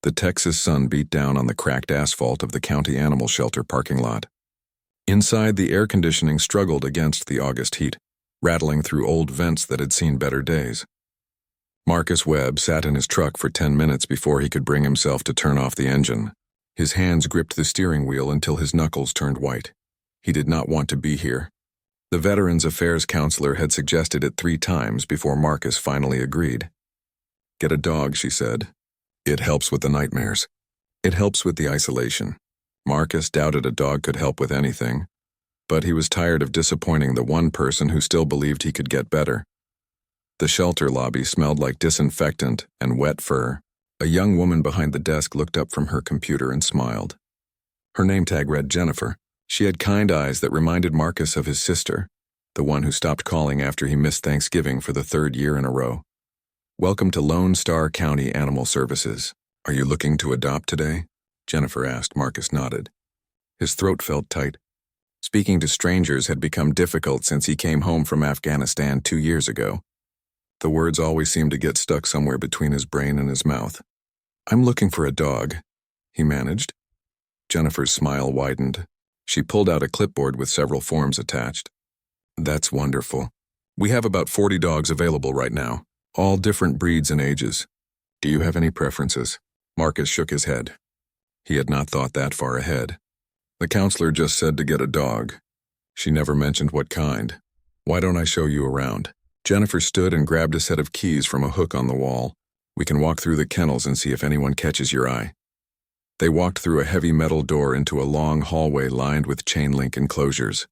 The Texas sun beat down on the cracked asphalt of the county animal shelter parking lot. Inside, the air conditioning struggled against the August heat, rattling through old vents that had seen better days. Marcus Webb sat in his truck for 10 minutes before he could bring himself to turn off the engine. His hands gripped the steering wheel until his knuckles turned white. He did not want to be here. The Veterans Affairs counselor had suggested it 3 times before Marcus finally agreed. "Get a dog," she said. "It helps with the nightmares. It helps with the isolation." Marcus doubted a dog could help with anything, but he was tired of disappointing the one person who still believed he could get better. The shelter lobby smelled like disinfectant and wet fur. A young woman behind the desk looked up from her computer and smiled. Her name tag read Jennifer. She had kind eyes that reminded Marcus of his sister, the one who stopped calling after he missed Thanksgiving for the 3rd year in a row. "Welcome to Lone Star County Animal Services. Are you looking to adopt today?" Jennifer asked. Marcus nodded. His throat felt tight. Speaking to strangers had become difficult since he came home from Afghanistan 2 years ago. The words always seemed to get stuck somewhere between his brain and his mouth. "I'm looking for a dog," he managed. Jennifer's smile widened. She pulled out a clipboard with several forms attached. "That's wonderful. We have about 40 dogs available right now, all different breeds and ages. Do you have any preferences?" Marcus shook his head. He had not thought that far ahead. The counselor just said to get a dog. She never mentioned what kind. "Why don't I show you around?" Jennifer stood and grabbed a set of keys from a hook on the wall. "We can walk through the kennels and see if anyone catches your eye." They walked through a heavy metal door into a long hallway lined with chain-link enclosures.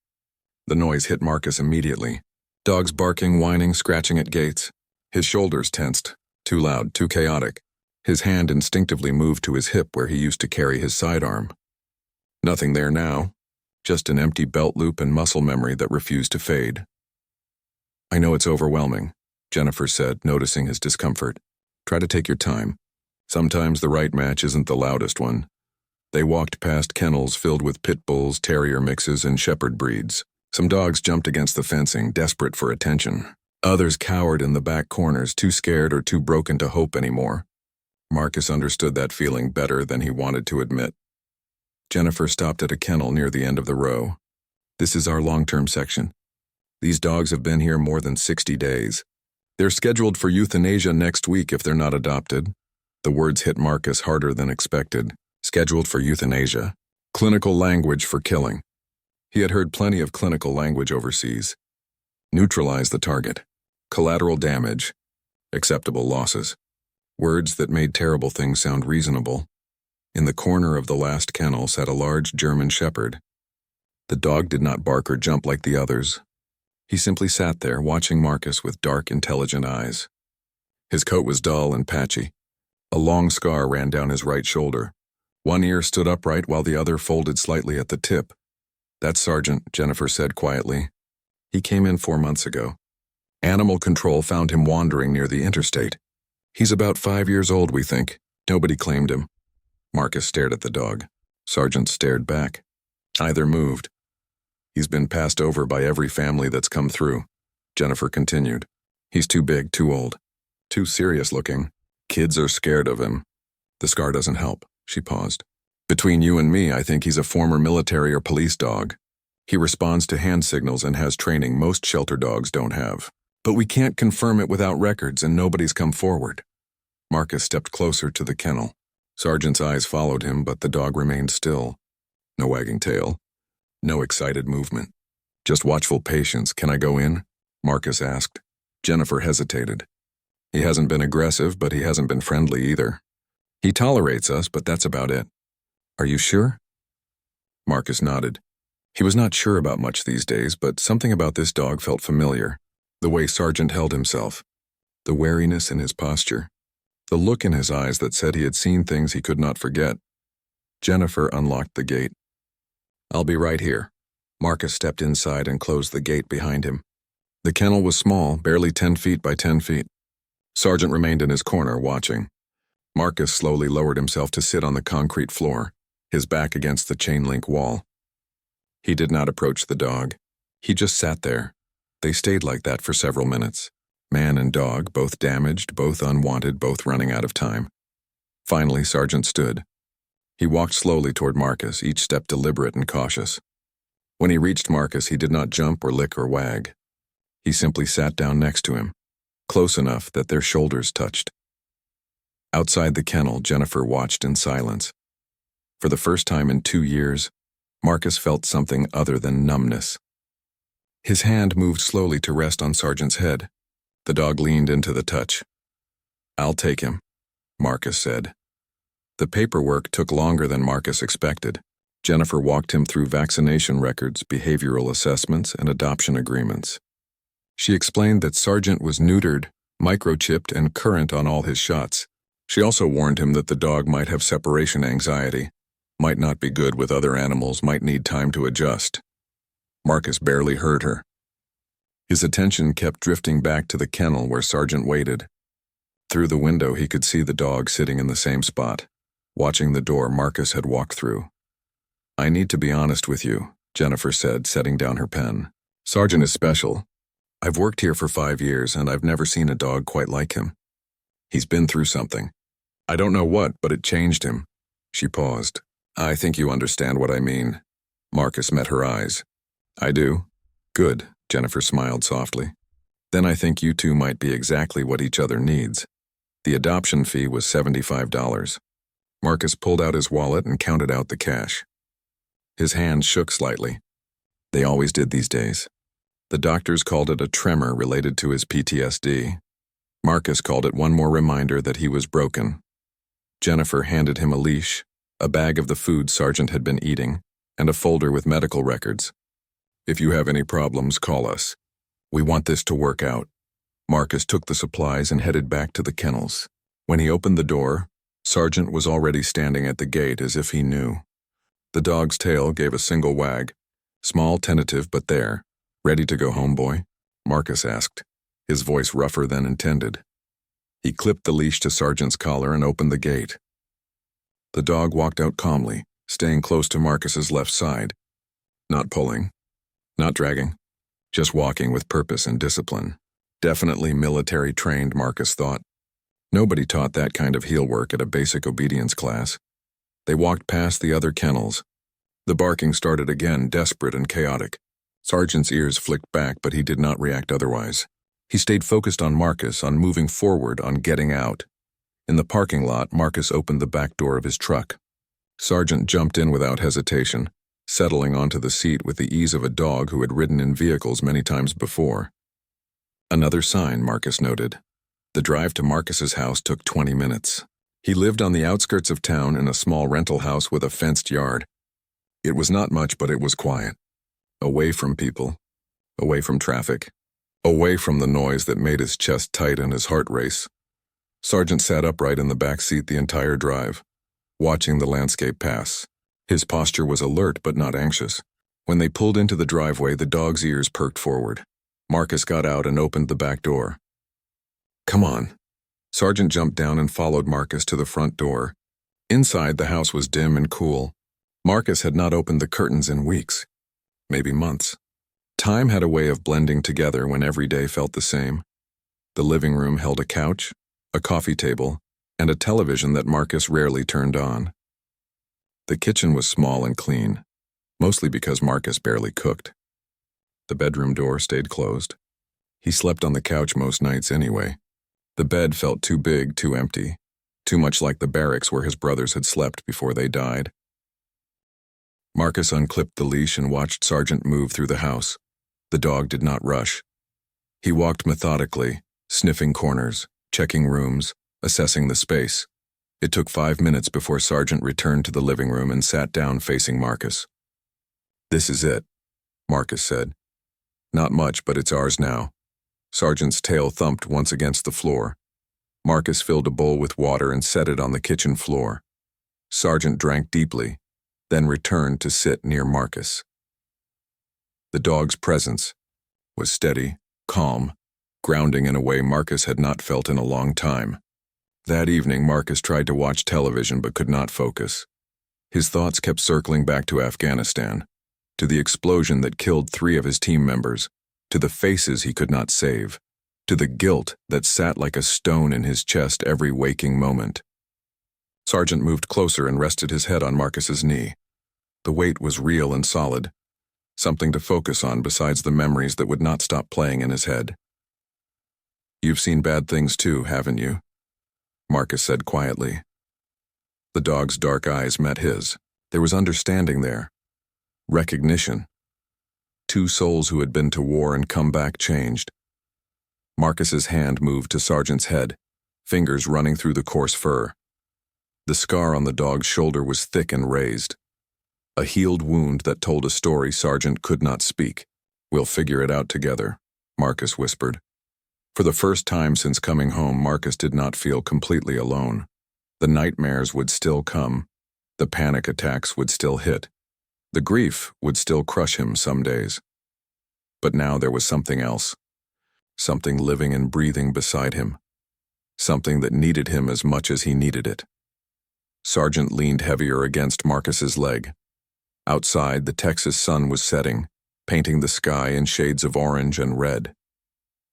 The noise hit Marcus immediately. Dogs barking, whining, scratching at gates. His shoulders tensed. Too loud, too chaotic. His hand instinctively moved to his hip where he used to carry his sidearm. Nothing there now. Just an empty belt loop and muscle memory that refused to fade. "I know it's overwhelming," Jennifer said, noticing his discomfort. "Try to take your time. Sometimes the right match isn't the loudest one." They walked past kennels filled with pit bulls, terrier mixes, and shepherd breeds. Some dogs jumped against the fencing, desperate for attention. Others cowered in the back corners, too scared or too broken to hope anymore. Marcus understood that feeling better than he wanted to admit. Jennifer stopped at a kennel near the end of the row. "This is our long-term section. These dogs have been here more than 60 days. They're scheduled for euthanasia next week if they're not adopted." The words hit Marcus harder than expected. Scheduled for euthanasia. Clinical language for killing. He had heard plenty of clinical language overseas. Neutralize the target. Collateral damage. Acceptable losses. Words that made terrible things sound reasonable. In the corner of the last kennel sat a large German shepherd. The dog did not bark or jump like the others. He simply sat there, watching Marcus with dark, intelligent eyes. His coat was dull and patchy. A long scar ran down his right shoulder. One ear stood upright while the other folded slightly at the tip. "That's Sergeant," Jennifer said quietly. "He came in 4 months ago. Animal control found him wandering near the interstate. He's about 5 years old, we think. Nobody claimed him." Marcus stared at the dog. Sergeant stared back. Neither moved. "He's been passed over by every family that's come through," Jennifer continued. "He's too big, too old, too serious looking. Kids are scared of him. The scar doesn't help." She paused. "Between you and me, I think he's a former military or police dog. He responds to hand signals and has training most shelter dogs don't have. But we can't confirm it without records, and nobody's come forward." Marcus stepped closer to the kennel. Sergeant's eyes followed him, but the dog remained still. No wagging tail. No excited movement. Just watchful patience. "Can I go in?" Marcus asked. Jennifer hesitated. "He hasn't been aggressive, but he hasn't been friendly either. He tolerates us, but that's about it." "Are you sure?" Marcus nodded. He was not sure about much these days, but something about this dog felt familiar. The way Sergeant held himself. The wariness in his posture. The look in his eyes that said he had seen things he could not forget. Jennifer unlocked the gate. "I'll be right here." Marcus stepped inside and closed the gate behind him. The kennel was small, barely 10 feet by 10 feet. Sergeant remained in his corner, watching. Marcus slowly lowered himself to sit on the concrete floor, his back against the chain-link wall. He did not approach the dog. He just sat there. They stayed like that for several minutes. Man and dog, both damaged, both unwanted, both running out of time. Finally, Sargent stood. He walked slowly toward Marcus, each step deliberate and cautious. When he reached Marcus, he did not jump or lick or wag. He simply sat down next to him, close enough that their shoulders touched. Outside the kennel, Jennifer watched in silence. For the first time in 2 years, Marcus felt something other than numbness. His hand moved slowly to rest on Sargent's head. The dog leaned into the touch. "I'll take him," Marcus said. The paperwork took longer than Marcus expected. Jennifer walked him through vaccination records, behavioral assessments, and adoption agreements. She explained that Sargent was neutered, microchipped, and current on all his shots. She also warned him that the dog might have separation anxiety, might not be good with other animals, might need time to adjust. Marcus barely heard her. His attention kept drifting back to the kennel where Sargent waited. Through the window, he could see the dog sitting in the same spot, watching the door Marcus had walked through. "I need to be honest with you," Jennifer said, setting down her pen. "Sargent is special. I've worked here for 5 years, and I've never seen a dog quite like him. He's been through something. I don't know what, but it changed him." She paused. "I think you understand what I mean." Marcus met her eyes. "I do." "Good," Jennifer smiled softly. "Then I think you two might be exactly what each other needs." The adoption fee was $75. Marcus pulled out his wallet and counted out the cash. His hand shook slightly. They always did these days. The doctors called it a tremor related to his PTSD. Marcus called it one more reminder that he was broken. Jennifer handed him a leash, a bag of the food Sargent had been eating, and a folder with medical records. "If you have any problems, call us. We want this to work out." Marcus took the supplies and headed back to the kennels. When he opened the door, Sargent was already standing at the gate as if he knew. The dog's tail gave a single wag, small, tentative, but there. "Ready to go home, boy?" Marcus asked, his voice rougher than intended. He clipped the leash to Sargent's collar and opened the gate. The dog walked out calmly, staying close to Marcus's left side. Not pulling, not dragging, just walking with purpose and discipline. Definitely military-trained, Marcus thought. Nobody taught that kind of heel work at a basic obedience class. They walked past the other kennels. The barking started again, desperate and chaotic. Sargent's ears flicked back, but he did not react otherwise. He stayed focused on Marcus, on moving forward, on getting out. In the parking lot, Marcus opened the back door of his truck. Sargent jumped in without hesitation, settling onto the seat with the ease of a dog who had ridden in vehicles many times before. Another sign, Marcus noted. The drive to Marcus's house took 20 minutes. He lived on the outskirts of town in a small rental house with a fenced yard. It was not much, but it was quiet. Away from people, away from traffic, away from the noise that made his chest tight and his heart race. Sargent sat upright in the back seat the entire drive, watching the landscape pass. His posture was alert but not anxious. When they pulled into the driveway, the dog's ears perked forward. Marcus got out and opened the back door. "Come on." Sargent jumped down and followed Marcus to the front door. Inside, the house was dim and cool. Marcus had not opened the curtains in weeks, maybe months. Time had a way of blending together when every day felt the same. The living room held a couch, a coffee table, and a television that Marcus rarely turned on. The kitchen was small and clean, mostly because Marcus barely cooked. The bedroom door stayed closed. He slept on the couch most nights anyway. The bed felt too big, too empty, too much like the barracks where his brothers had slept before they died. Marcus unclipped the leash and watched Sargent move through the house. The dog did not rush. He walked methodically, sniffing corners, checking rooms, assessing the space. It took 5 minutes before Sargent returned to the living room and sat down facing Marcus. "This is it," Marcus said. "Not much, but it's ours now." Sargent's tail thumped once against the floor. Marcus filled a bowl with water and set it on the kitchen floor. Sargent drank deeply, then returned to sit near Marcus. The dog's presence was steady, calm, grounding in a way Marcus had not felt in a long time. That evening, Marcus tried to watch television but could not focus. His thoughts kept circling back to Afghanistan, to the explosion that killed 3 of his team members, to the faces he could not save, to the guilt that sat like a stone in his chest every waking moment. Sargent moved closer and rested his head on Marcus's knee. The weight was real and solid, something to focus on besides the memories that would not stop playing in his head. "You've seen bad things too, haven't you?" Marcus said quietly. The dog's dark eyes met his. There was understanding there. Recognition. Two souls who had been to war and come back changed. Marcus's hand moved to Sargent's head, fingers running through the coarse fur. The scar on the dog's shoulder was thick and raised. A healed wound that told a story Sargent could not speak. "We'll figure it out together," Marcus whispered. For the first time since coming home, Marcus did not feel completely alone. The nightmares would still come. The panic attacks would still hit. The grief would still crush him some days. But now there was something else. Something living and breathing beside him. Something that needed him as much as he needed it. Sargent leaned heavier against Marcus's leg. Outside, the Texas sun was setting, painting the sky in shades of orange and red.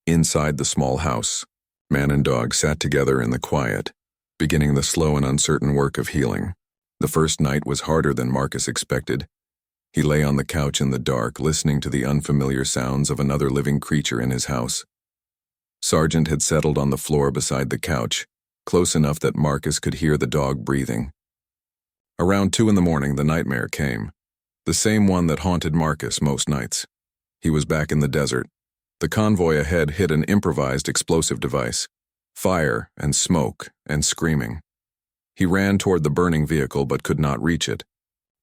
Inside the small house, man and dog sat together in the quiet, beginning the slow and uncertain work of healing. The first night was harder than Marcus expected. He lay on the couch in the dark, listening to the unfamiliar sounds of another living creature in his house. Sargent had settled on the floor beside the couch, close enough that Marcus could hear the dog breathing. Around 2 a.m, the nightmare came. The same one that haunted Marcus most nights. He was back in the desert. The convoy ahead hit an improvised explosive device. Fire and smoke and screaming. He ran toward the burning vehicle but could not reach it.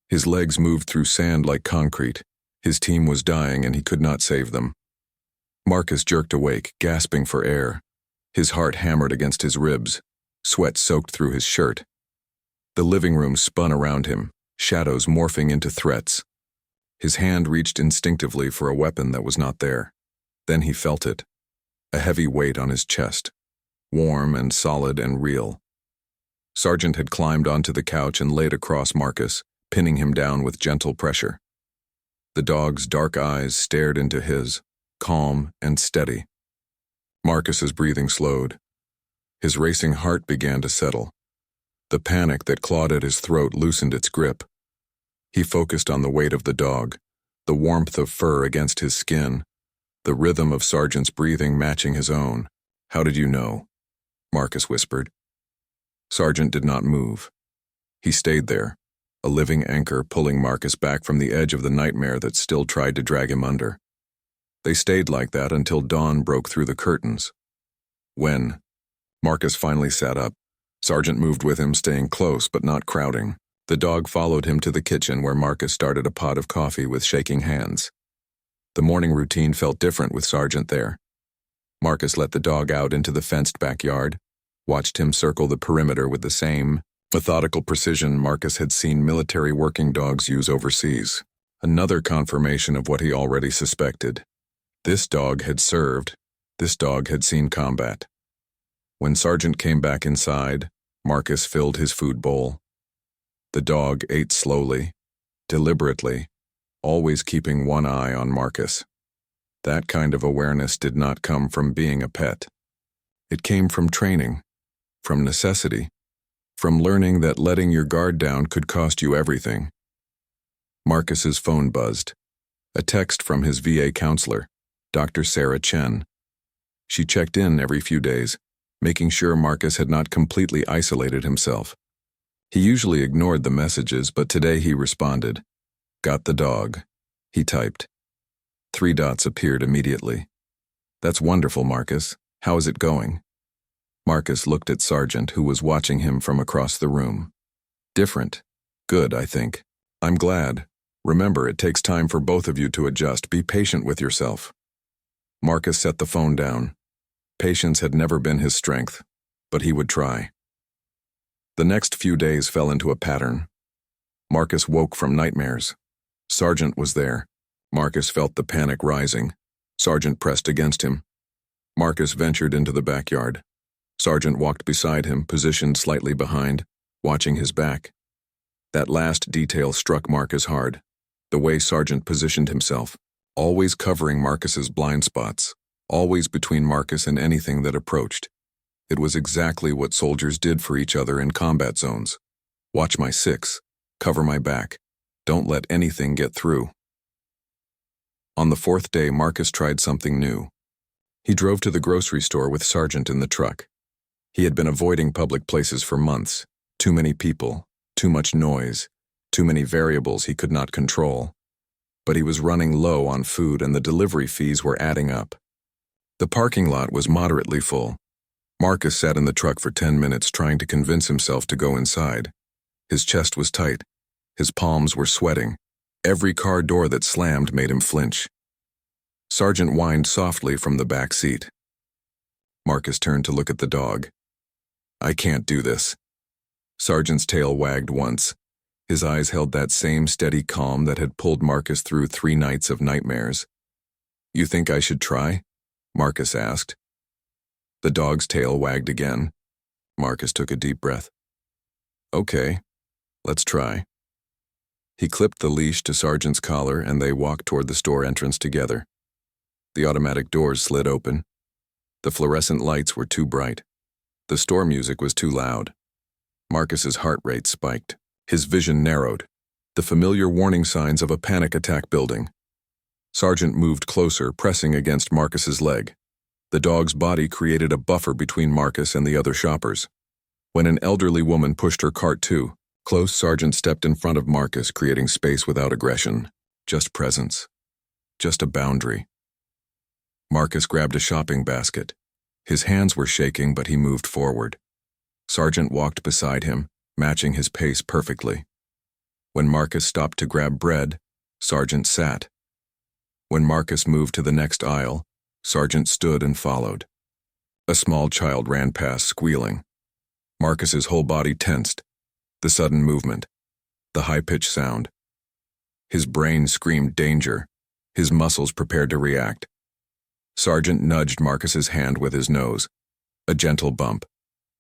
His legs moved through sand like concrete. His team was dying and he could not save them. Marcus jerked awake, gasping for air. His heart hammered against his ribs. Sweat soaked through his shirt. The living room spun around him, shadows morphing into threats. His hand reached instinctively for a weapon that was not there. Then he felt it. A heavy weight on his chest. Warm and solid and real. Sargent had climbed onto the couch and laid across Marcus, pinning him down with gentle pressure. The dog's dark eyes stared into his, calm and steady. Marcus's breathing slowed. His racing heart began to settle. The panic that clawed at his throat loosened its grip. He focused on the weight of the dog, the warmth of fur against his skin, the rhythm of Sargent's breathing matching his own. "How did you know?" Marcus whispered. Sargent did not move. He stayed there, a living anchor pulling Marcus back from the edge of the nightmare that still tried to drag him under. They stayed like that until dawn broke through the curtains. When Marcus finally sat up, Sargent moved with him, staying close but not crowding. The dog followed him to the kitchen where Marcus started a pot of coffee with shaking hands. The morning routine felt different with Sargent there. Marcus let the dog out into the fenced backyard, watched him circle the perimeter with the same methodical precision Marcus had seen military working dogs use overseas. Another confirmation of what he already suspected. This dog had served. This dog had seen combat. When Sargent came back inside, Marcus filled his food bowl. The dog ate slowly, deliberately, always keeping one eye on Marcus. That kind of awareness did not come from being a pet. It came from training, from necessity, from learning that letting your guard down could cost you everything. Marcus's phone buzzed. A text from his VA counselor, Dr. Sarah Chen. She checked in every few days, making sure Marcus had not completely isolated himself. He usually ignored the messages, but today he responded. "Got the dog," he typed. 3 dots appeared immediately. "That's wonderful, Marcus. How is it going?" Marcus looked at Sargent, who was watching him from across the room. "Different. Good, I think. I'm glad. Remember, it takes time for both of you to adjust. Be patient with yourself." Marcus set the phone down. Patience had never been his strength, but he would try. The next few days fell into a pattern. Marcus woke from nightmares. Sargent was there. Marcus felt the panic rising. Sargent pressed against him. Marcus ventured into the backyard. Sargent walked beside him, positioned slightly behind, watching his back. That last detail struck Marcus hard. The way Sargent positioned himself, always covering Marcus's blind spots, always between Marcus and anything that approached. It was exactly what soldiers did for each other in combat zones. Watch my six. Cover my back. Don't let anything get through. On the fourth day, Marcus tried something new. He drove to the grocery store with Sargent in the truck. He had been avoiding public places for months. Too many people, too much noise, too many variables he could not control. But he was running low on food and the delivery fees were adding up. The parking lot was moderately full. Marcus sat in the truck for 10 minutes trying to convince himself to go inside. His chest was tight. His palms were sweating. Every car door that slammed made him flinch. Sargent whined softly from the back seat. Marcus turned to look at the dog. I can't do this. Sargent's tail wagged once. His eyes held that same steady calm that had pulled Marcus through 3 nights of nightmares. You think I should try? Marcus asked. The dog's tail wagged again. Marcus took a deep breath. Okay, let's try. He clipped the leash to Sargent's collar and they walked toward the store entrance together. The automatic doors slid open. The fluorescent lights were too bright. The store music was too loud. Marcus's heart rate spiked. His vision narrowed. The familiar warning signs of a panic attack building. Sargent moved closer, pressing against Marcus's leg. The dog's body created a buffer between Marcus and the other shoppers. When an elderly woman pushed her cart too close, Sargent stepped in front of Marcus, creating space without aggression. Just presence. Just a boundary. Marcus grabbed a shopping basket. His hands were shaking, but he moved forward. Sargent walked beside him, matching his pace perfectly. When Marcus stopped to grab bread, Sargent sat. When Marcus moved to the next aisle, Sargent stood and followed. A small child ran past, squealing. Marcus's whole body tensed. The sudden movement. The high-pitched sound. His brain screamed danger. His muscles prepared to react. Sargent nudged Marcus's hand with his nose. A gentle bump.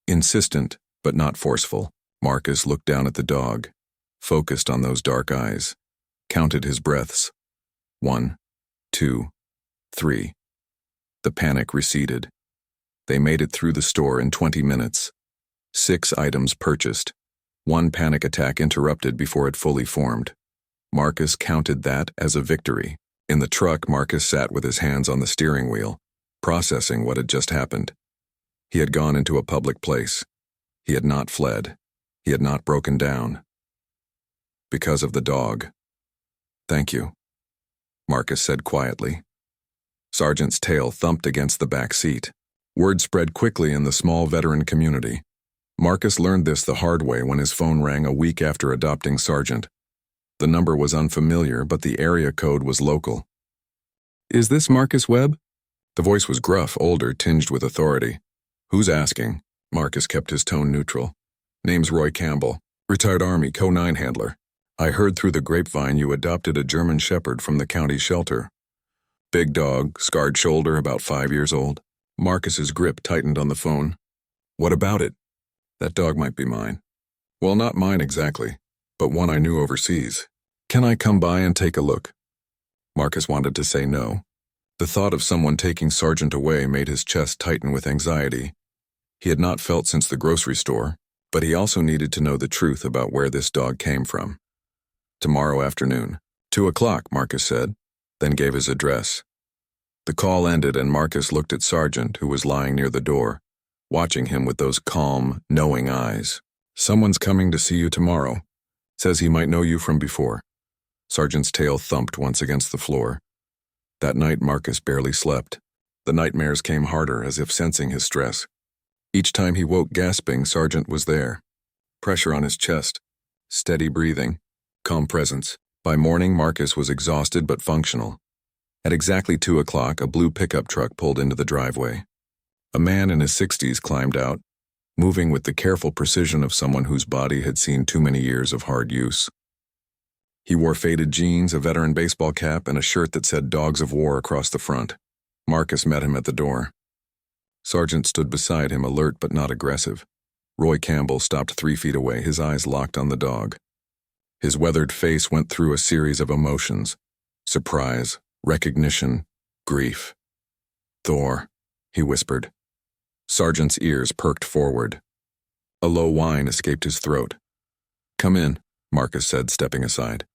Insistent, but not forceful. Marcus looked down at the dog, focused on those dark eyes, counted his breaths. 1, 2, 3. The panic receded. They made it through the store in 20 minutes. 6 items purchased. 1 panic attack interrupted before it fully formed. Marcus counted that as a victory. In the truck, Marcus sat with his hands on the steering wheel, processing what had just happened. He had gone into a public place. He had not fled. He had not broken down. Because of the dog. Thank you, Marcus said quietly. Sargent's tail thumped against the back seat. Word spread quickly in the small veteran community. Marcus learned this the hard way when his phone rang a week after adopting Sargent. The number was unfamiliar, but the area code was local. Is this Marcus Webb? The voice was gruff, older, tinged with authority. Who's asking? Marcus kept his tone neutral. Name's Roy Campbell, retired Army Co-9 handler. I heard through the grapevine you adopted a German Shepherd from the county shelter. Big dog, scarred shoulder, about 5 years old. Marcus's grip tightened on the phone. What about it? That dog might be mine. Well, not mine exactly, but one I knew overseas. Can I come by and take a look? Marcus wanted to say no. The thought of someone taking Sargent away made his chest tighten with anxiety. He had not felt since the grocery store, but he also needed to know the truth about where this dog came from. Tomorrow afternoon. 2 o'clock, Marcus said, then gave his address. The call ended and Marcus looked at Sargent, who was lying near the door, watching him with those calm, knowing eyes. Someone's coming to see you tomorrow. Says he might know you from before. Sargent's tail thumped once against the floor. That night, Marcus barely slept. The nightmares came harder, as if sensing his stress. Each time he woke gasping, Sargent was there. Pressure on his chest. Steady breathing. Calm presence. By morning, Marcus was exhausted but functional. At exactly 2 o'clock, a blue pickup truck pulled into the driveway. A man in his 60s climbed out, moving with the careful precision of someone whose body had seen too many years of hard use. He wore faded jeans, a veteran baseball cap, and a shirt that said Dogs of War across the front. Marcus met him at the door. Sargent stood beside him, alert but not aggressive. Roy Campbell stopped 3 feet away, his eyes locked on the dog. His weathered face went through a series of emotions. Surprise, recognition, grief. Thor, he whispered. Sargent's ears perked forward. A low whine escaped his throat. "Come in," Marcus said, stepping aside.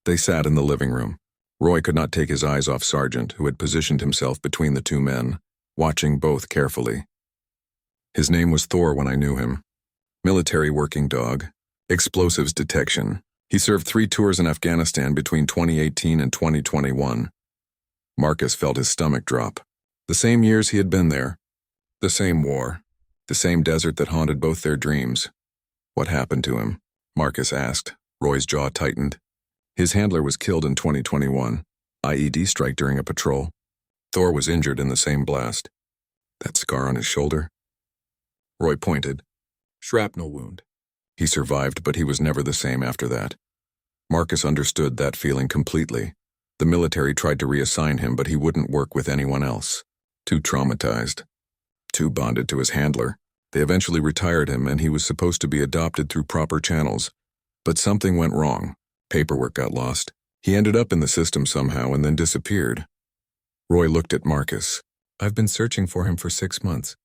They sat in the living room. Roy could not take his eyes off Sargent, who had positioned himself between the two men, watching both carefully. His name was Thor when I knew him. Military working dog. Explosives detection. He served 3 tours in Afghanistan between 2018 and 2021. Marcus felt his stomach drop. The same years he had been there. The same war. The same desert that haunted both their dreams. What happened to him? Marcus asked. Roy's jaw tightened. His handler was killed in 2021. IED strike during a patrol. Thor was injured in the same blast. That scar on his shoulder? Roy pointed. Shrapnel wound. He survived, but he was never the same after that. Marcus understood that feeling completely. The military tried to reassign him, but he wouldn't work with anyone else. Too traumatized. Too bonded to his handler. They eventually retired him, and he was supposed to be adopted through proper channels. But something went wrong. Paperwork got lost. He ended up in the system somehow and then disappeared. Roy looked at Marcus. I've been searching for him for 6 months.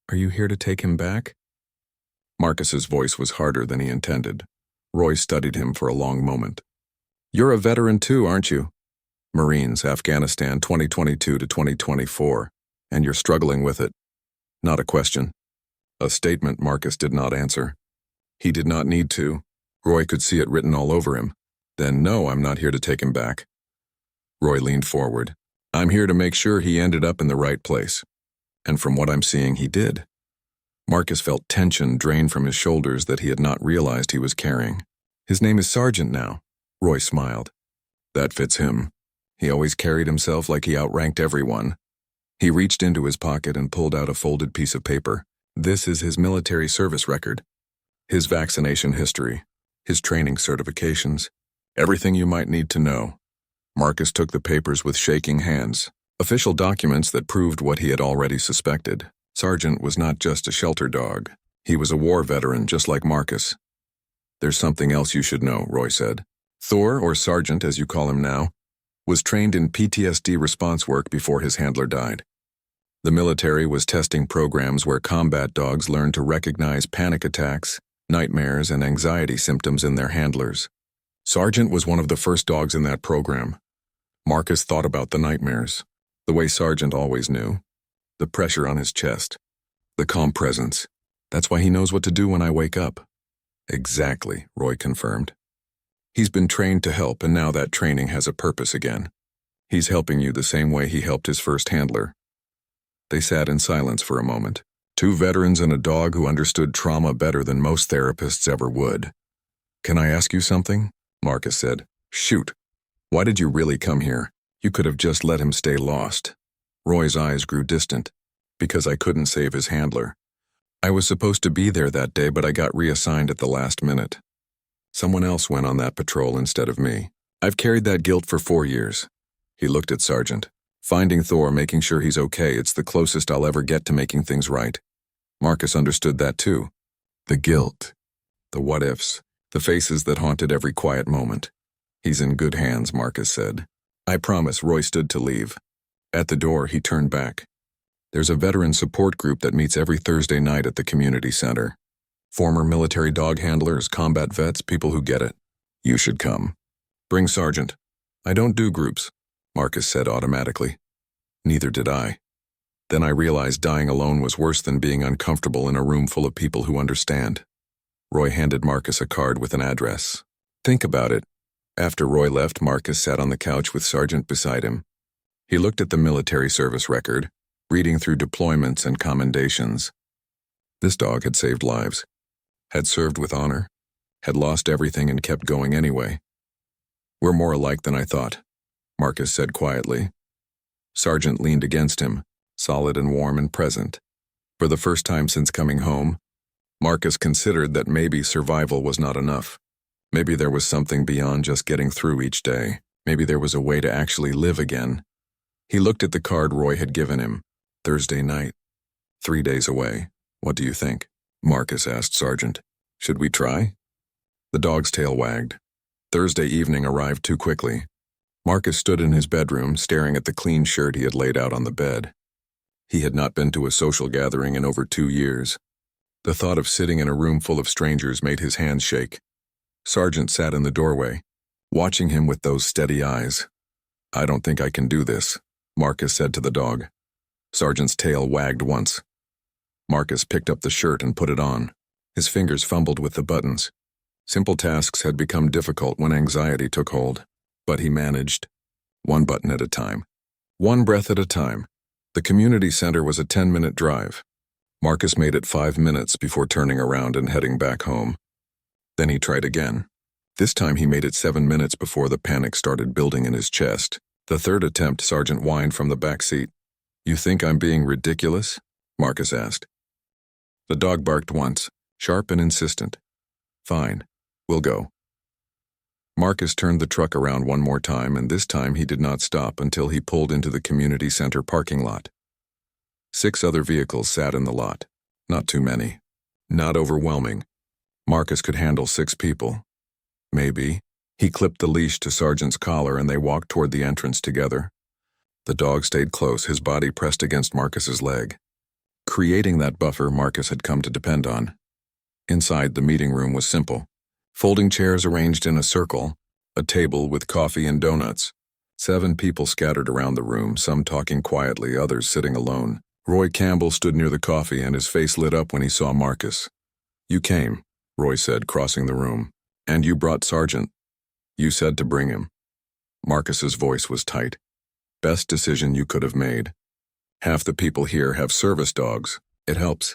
Are you here to take him back? Marcus's voice was harder than he intended. Roy studied him for a long moment. You're a veteran too, aren't you? Marines, Afghanistan, 2022 to 2024. And you're struggling with it. Not a question. A statement Marcus did not answer. He did not need to. Roy could see it written all over him. Then no, I'm not here to take him back. Roy leaned forward. I'm here to make sure he ended up in the right place. And from what I'm seeing, he did. Marcus felt tension drain from his shoulders that he had not realized he was carrying. His name is Sargent now. Roy smiled. That fits him. He always carried himself like he outranked everyone. He reached into his pocket and pulled out a folded piece of paper. This is his military service record. His vaccination history. His training certifications. Everything you might need to know. Marcus took the papers with shaking hands. Official documents that proved what he had already suspected. Sargent was not just a shelter dog. He was a war veteran just like Marcus. There's something else you should know, Roy said. Thor, or Sargent as you call him now, was trained in PTSD response work before his handler died. The military was testing programs where combat dogs learned to recognize panic attacks, nightmares, and anxiety symptoms in their handlers. Sargent was one of the first dogs in that program. Marcus thought about the nightmares, the way Sargent always knew. The pressure on his chest. The calm presence. That's why he knows what to do when I wake up. Exactly, Roy confirmed. He's been trained to help, and now that training has a purpose again. He's helping you the same way he helped his first handler. They sat in silence for a moment. 2 veterans and a dog who understood trauma better than most therapists ever would. Can I ask you something? Marcus said. Shoot. Why did you really come here? You could have just let him stay lost. Roy's eyes grew distant. Because I couldn't save his handler. I was supposed to be there that day, but I got reassigned at the last minute. Someone else went on that patrol instead of me. I've carried that guilt for 4 years. He looked at Sargent. Finding Thor, making sure he's okay, it's the closest I'll ever get to making things right. Marcus understood that too. The guilt. The what-ifs. The faces that haunted every quiet moment. He's in good hands, Marcus said. I promise. Roy stood to leave. At the door, he turned back. There's a veteran support group that meets every Thursday night at the community center. Former military dog handlers, combat vets, people who get it. You should come. Bring Sargent. I don't do groups, Marcus said automatically. Neither did I. Then I realized dying alone was worse than being uncomfortable in a room full of people who understand. Roy handed Marcus a card with an address. Think about it. After Roy left, Marcus sat on the couch with Sargent beside him. He looked at the military service record, reading through deployments and commendations. This dog had saved lives, had served with honor, had lost everything and kept going anyway. We're more alike than I thought, Marcus said quietly. Sargent leaned against him, solid and warm and present. For the first time since coming home, Marcus considered that maybe survival was not enough. Maybe there was something beyond just getting through each day. Maybe there was a way to actually live again. He looked at the card Roy had given him. Thursday night. 3 days away. What do you think? Marcus asked Sargent. Should we try? The dog's tail wagged. Thursday evening arrived too quickly. Marcus stood in his bedroom, staring at the clean shirt he had laid out on the bed. He had not been to a social gathering in over 2 years. The thought of sitting in a room full of strangers made his hands shake. Sargent sat in the doorway, watching him with those steady eyes. "I don't think I can do this," Marcus said to the dog. Sargent's tail wagged once. Marcus picked up the shirt and put it on. His fingers fumbled with the buttons. Simple tasks had become difficult when anxiety took hold, but he managed. One button at a time. One breath at a time. The community center was a 10-minute drive. Marcus made it 5 minutes before turning around and heading back home. Then he tried again. This time he made it 7 minutes before the panic started building in his chest. The third attempt, Sargent whined from the back seat. "You think I'm being ridiculous?" Marcus asked. The dog barked once, sharp and insistent. "Fine, we'll go." Marcus turned the truck around one more time, and this time he did not stop until he pulled into the community center parking lot. 6 other vehicles sat in the lot. Not too many. Not overwhelming. Marcus could handle 6 people. Maybe. He clipped the leash to Sargent's collar and they walked toward the entrance together. The dog stayed close, his body pressed against Marcus's leg. Creating that buffer Marcus had come to depend on. Inside, the meeting room was simple. Folding chairs arranged in a circle, a table with coffee and donuts. 7 people scattered around the room, some talking quietly, others sitting alone. Roy Campbell stood near the coffee and his face lit up when he saw Marcus. "You came," Roy said, crossing the room. "And you brought Sargent. You said to bring him." Marcus's voice was tight. "Best decision you could have made. Half the people here have service dogs. It helps."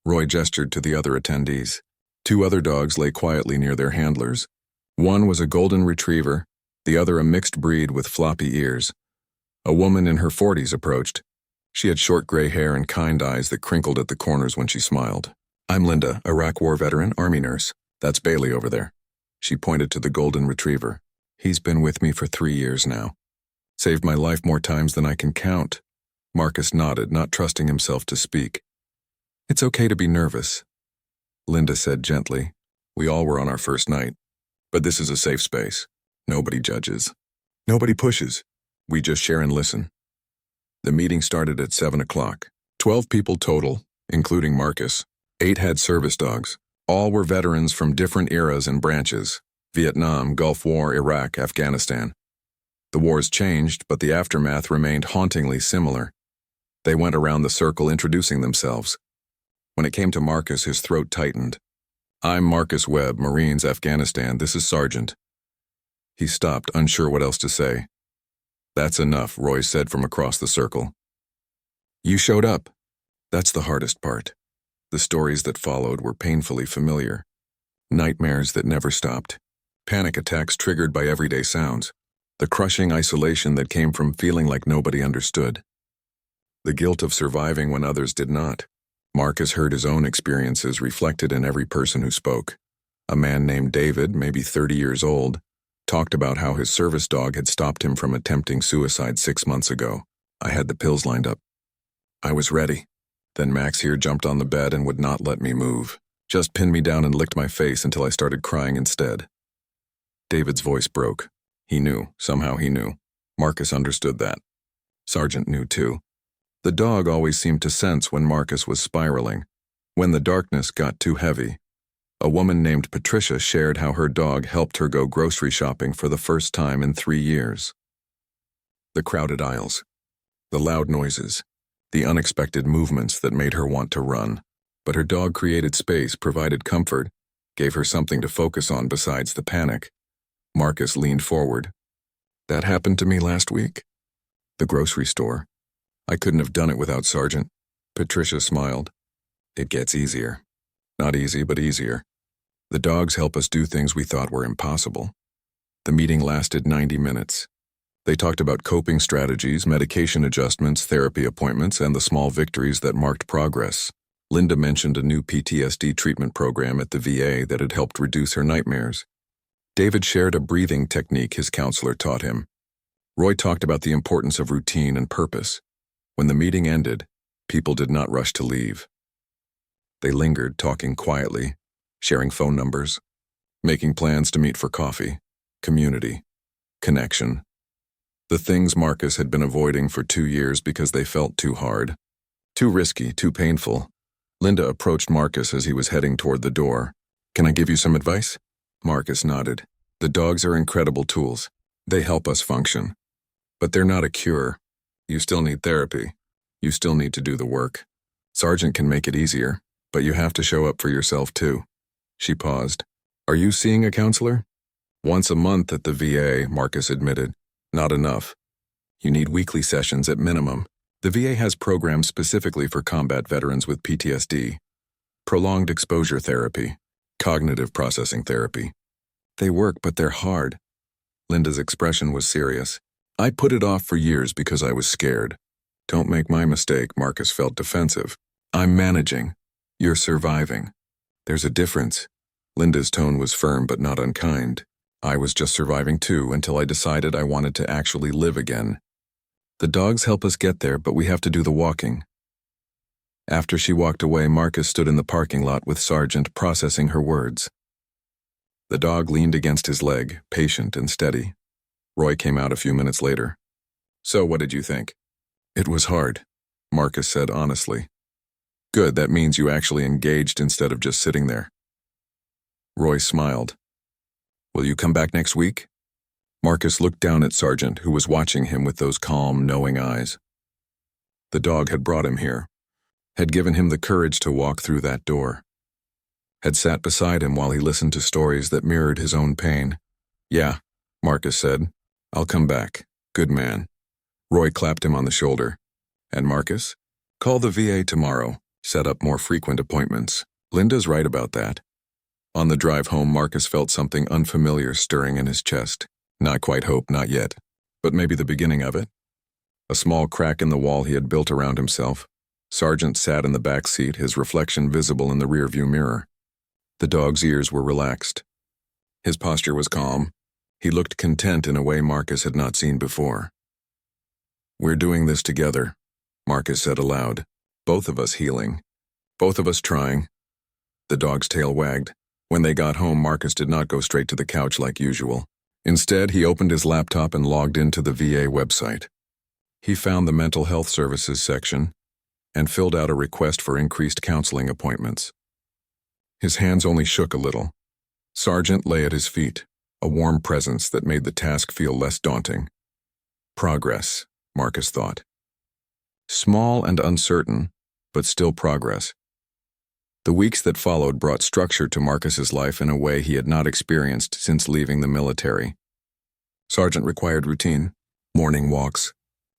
Roy gestured to the other attendees. 2 other dogs lay quietly near their handlers. One was a golden retriever, the other a mixed breed with floppy ears. A woman in her 40s approached. She had short gray hair and kind eyes that crinkled at the corners when she smiled. "I'm Linda, Iraq War veteran, Army nurse. That's Bailey over there." She pointed to the golden retriever. "He's been with me for 3 years now. Saved my life more times than I can count." Marcus nodded, not trusting himself to speak. "It's okay to be nervous," Linda said gently. "We all were on our first night. But this is a safe space. Nobody judges. Nobody pushes. We just share and listen." The meeting started at 7 o'clock. 12 people total, including Marcus. 8 had service dogs. All were veterans from different eras and branches: Vietnam, Gulf War, Iraq, Afghanistan. The wars changed, but the aftermath remained hauntingly similar. They went around the circle introducing themselves. When it came to Marcus, his throat tightened. "I'm Marcus Webb, Marines, Afghanistan. This is Sargent." He stopped, unsure what else to say. "That's enough," Roy said from across the circle. "You showed up. That's the hardest part." The stories that followed were painfully familiar. Nightmares that never stopped. Panic attacks triggered by everyday sounds. The crushing isolation that came from feeling like nobody understood. The guilt of surviving when others did not. Marcus heard his own experiences reflected in every person who spoke. A man named David, maybe 30 years old, talked about how his service dog had stopped him from attempting suicide 6 months ago. "I had the pills lined up. I was ready. Then Max here jumped on the bed and would not let me move. Just pinned me down and licked my face until I started crying instead." David's voice broke. He knew. Somehow he knew. Marcus understood that. Sargent knew too. The dog always seemed to sense when Marcus was spiraling, when the darkness got too heavy. A woman named Patricia shared how her dog helped her go grocery shopping for the first time in 3 years. The crowded aisles. The loud noises. The unexpected movements that made her want to run. But her dog created space, provided comfort, gave her something to focus on besides the panic. Marcus leaned forward. "That happened to me last week. The grocery store. I couldn't have done it without Sargent." Patricia smiled. "It gets easier. Not easy, but easier. The dogs help us do things we thought were impossible." The meeting lasted 90 minutes. They talked about coping strategies, medication adjustments, therapy appointments, and the small victories that marked progress. Linda mentioned a new PTSD treatment program at the VA that had helped reduce her nightmares. David shared a breathing technique his counselor taught him. Roy talked about the importance of routine and purpose. When the meeting ended, people did not rush to leave. They lingered, talking quietly, sharing phone numbers, making plans to meet for coffee, community, connection. The things Marcus had been avoiding for 2 years because they felt too hard, too risky, too painful. Linda approached Marcus as he was heading toward the door. "Can I give you some advice?" Marcus nodded. "The dogs are incredible tools. They help us function. But they're not a cure. You still need therapy. You still need to do the work. Sergeant can make it easier, but you have to show up for yourself too." She paused. "Are you seeing a counselor?" "Once a month at the VA," Marcus admitted. "Not enough. You need weekly sessions at minimum. The VA has programs specifically for combat veterans with PTSD. Prolonged exposure therapy. Cognitive processing therapy. They work, but they're hard." Linda's expression was serious. "I put it off for years because I was scared." "Don't make my mistake," Marcus felt defensive. "I'm managing. You're surviving. There's a difference." Linda's tone was firm but not unkind. "I was just surviving too until I decided I wanted to actually live again. The dogs help us get there, but we have to do the walking." After she walked away, Marcus stood in the parking lot with Sargent processing her words. The dog leaned against his leg, patient and steady. Roy came out a few minutes later. "So, what did you think?" "It was hard," Marcus said honestly. "Good, that means you actually engaged instead of just sitting there." Roy smiled. "Will you come back next week?" Marcus looked down at Sargent, who was watching him with those calm, knowing eyes. The dog had brought him here, had given him the courage to walk through that door, had sat beside him while he listened to stories that mirrored his own pain. "Yeah," Marcus said. "I'll come back. Good man." Roy clapped him on the shoulder. "And Marcus? Call the VA tomorrow. Set up more frequent appointments. Linda's right about that." On the drive home, Marcus felt something unfamiliar stirring in his chest. Not quite hope, not yet, but maybe the beginning of it. A small crack in the wall he had built around himself. Sargent sat in the back seat, his reflection visible in the rearview mirror. The dog's ears were relaxed. His posture was calm. He looked content in a way Marcus had not seen before. "We're doing this together," Marcus said aloud. "Both of us healing. Both of us trying." The dog's tail wagged. When they got home, Marcus did not go straight to the couch like usual. Instead, he opened his laptop and logged into the VA website. He found the mental health services section and filled out a request for increased counseling appointments. His hands only shook a little. Sargent lay at his feet, a warm presence that made the task feel less daunting. Progress, Marcus thought. Small and uncertain, but still progress. The weeks that followed brought structure to Marcus's life in a way he had not experienced since leaving the military. Sargent required routine, morning walks,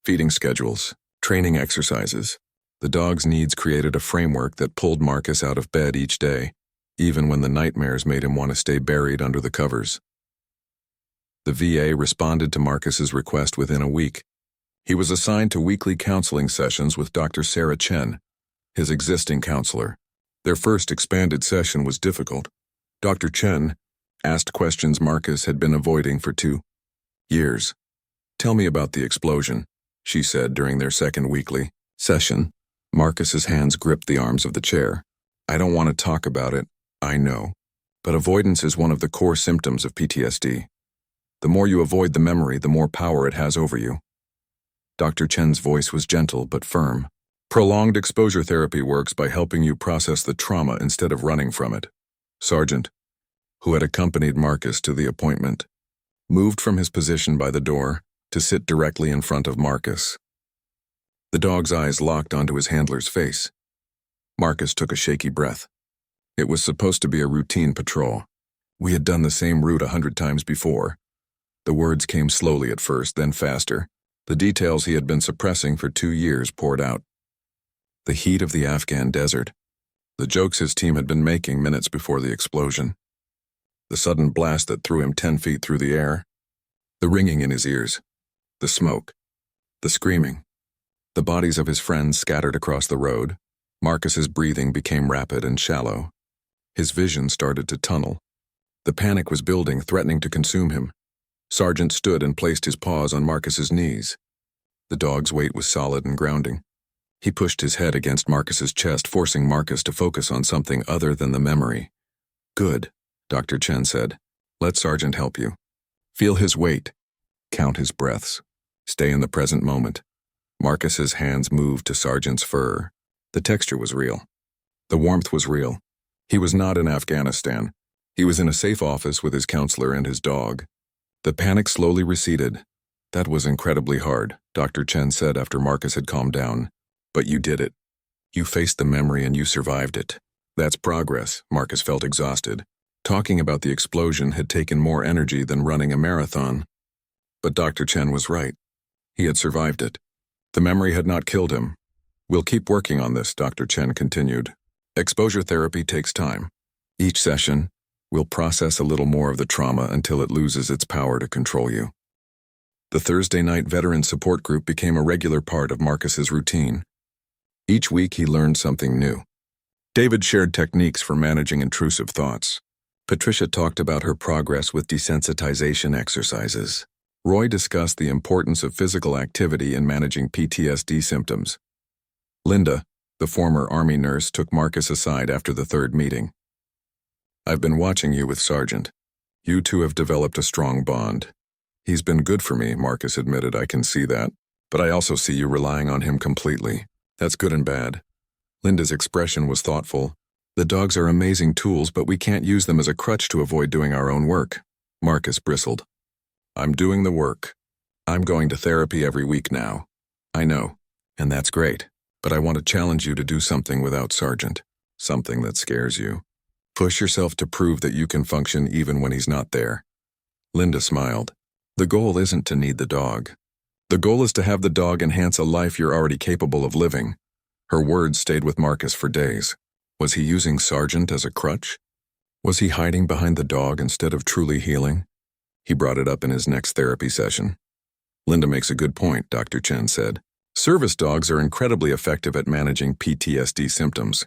feeding schedules, training exercises. The dog's needs created a framework that pulled Marcus out of bed each day, even when the nightmares made him want to stay buried under the covers. The VA responded to Marcus's request within a week. He was assigned to weekly counseling sessions with Dr. Sarah Chen, his existing counselor. Their first expanded session was difficult. Dr. Chen asked questions Marcus had been avoiding for 2 years. "Tell me about the explosion," she said during their second weekly session. Marcus's hands gripped the arms of the chair. "I don't want to talk about it, I know. But avoidance is one of the core symptoms of PTSD. The more you avoid the memory, the more power it has over you." Dr. Chen's voice was gentle but firm. "Prolonged exposure therapy works by helping you process the trauma instead of running from it." Sargent, who had accompanied Marcus to the appointment, moved from his position by the door to sit directly in front of Marcus. The dog's eyes locked onto his handler's face. Marcus took a shaky breath. It was supposed to be a routine patrol. "We had done the same route 100 times before." The words came slowly at first, then faster. The details he had been suppressing for 2 years poured out. The heat of the Afghan desert. The jokes his team had been making minutes before the explosion. The sudden blast that threw him 10 feet through the air. The ringing in his ears. The smoke. The screaming. The bodies of his friends scattered across the road. Marcus's breathing became rapid and shallow. His vision started to tunnel. The panic was building, threatening to consume him. Sargent stood and placed his paws on Marcus's knees. The dog's weight was solid and grounding. He pushed his head against Marcus's chest, forcing Marcus to focus on something other than the memory. "Good," Dr. Chen said. "Let Sargent help you. Feel his weight. Count his breaths. Stay in the present moment." Marcus's hands moved to Sargent's fur. The texture was real. The warmth was real. He was not in Afghanistan. He was in a safe office with his counselor and his dog. The panic slowly receded. That was incredibly hard, Dr. Chen said after Marcus had calmed down. But you did it. You faced the memory and you survived it. That's progress. Marcus felt exhausted. Talking about the explosion had taken more energy than running a marathon. But Dr. Chen was right. He had survived it. The memory had not killed him. We'll keep working on this, Dr. Chen continued. Exposure therapy takes time. Each session, we'll process a little more of the trauma until it loses its power to control you. The Thursday night veteran support group became a regular part of Marcus's routine. Each week he learned something new. David shared techniques for managing intrusive thoughts. Patricia talked about her progress with desensitization exercises. Roy discussed the importance of physical activity in managing PTSD symptoms. Linda, the former Army nurse, took Marcus aside after the third meeting. I've been watching you with Sargent. You two have developed a strong bond. He's been good for me, Marcus admitted. I can see that. But I also see you relying on him completely. That's good and bad. Linda's expression was thoughtful. The dogs are amazing tools, but we can't use them as a crutch to avoid doing our own work. Marcus bristled. I'm doing the work. I'm going to therapy every week now. I know, and that's great. But I want to challenge you to do something without Sargent. Something that scares you. Push yourself to prove that you can function even when he's not there. Linda smiled. The goal isn't to need the dog. The goal is to have the dog enhance a life you're already capable of living. Her words stayed with Marcus for days. Was he using Sargent as a crutch? Was he hiding behind the dog instead of truly healing? He brought it up in his next therapy session. Linda makes a good point, Dr. Chen said. Service dogs are incredibly effective at managing PTSD symptoms.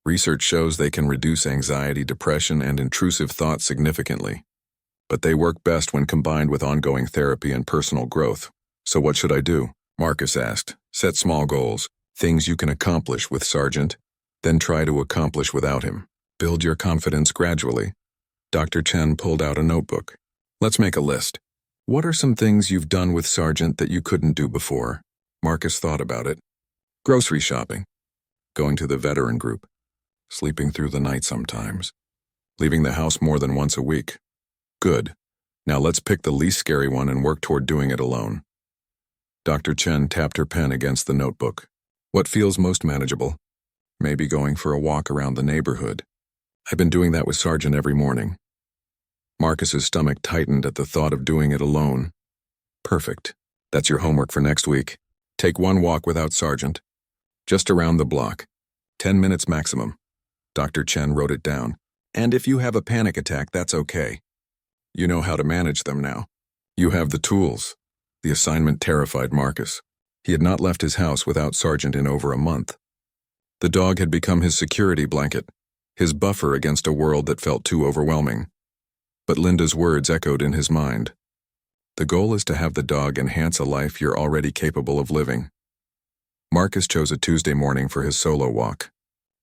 Research shows they can reduce anxiety, depression, and intrusive thoughts significantly. But they work best when combined with ongoing therapy and personal growth. So what should I do? Marcus asked. Set small goals, things you can accomplish with Sargent, then try to accomplish without him. Build your confidence gradually. Dr. Chen pulled out a notebook. Let's make a list. What are some things you've done with Sargent that you couldn't do before? Marcus thought about it. Grocery shopping. Going to the veteran group. Sleeping through the night sometimes. Leaving the house more than once a week. Good. Now let's pick the least scary one and work toward doing it alone. Dr. Chen tapped her pen against the notebook. What feels most manageable? Maybe going for a walk around the neighborhood. I've been doing that with Sargent every morning. Marcus's stomach tightened at the thought of doing it alone. Perfect. That's your homework for next week. Take one walk without Sargent. Just around the block. 10 minutes maximum. Dr. Chen wrote it down. And if you have a panic attack, that's okay. You know how to manage them now. You have the tools. The assignment terrified Marcus. He had not left his house without Sargent in over a month. The dog had become his security blanket, his buffer against a world that felt too overwhelming. But Linda's words echoed in his mind. The goal is to have the dog enhance a life you're already capable of living. Marcus chose a Tuesday morning for his solo walk.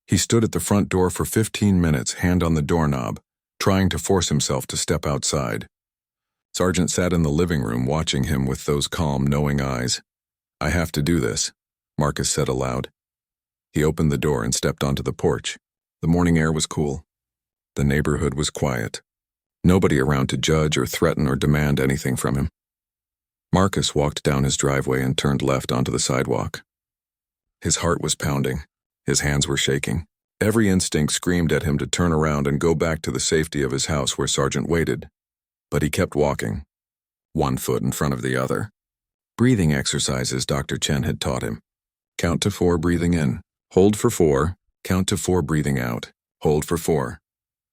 He stood at the front door for 15 minutes, hand on the doorknob, trying to force himself to step outside. Sargent sat in the living room watching him with those calm, knowing eyes. I have to do this, Marcus said aloud. He opened the door and stepped onto the porch. The morning air was cool. The neighborhood was quiet. Nobody around to judge or threaten or demand anything from him. Marcus walked down his driveway and turned left onto the sidewalk. His heart was pounding. His hands were shaking. Every instinct screamed at him to turn around and go back to the safety of his house where Sargent waited. But he kept walking, one foot in front of the other. Breathing exercises Dr. Chen had taught him. Count to 4 breathing in. Hold for 4. Count to 4 breathing out. Hold for 4.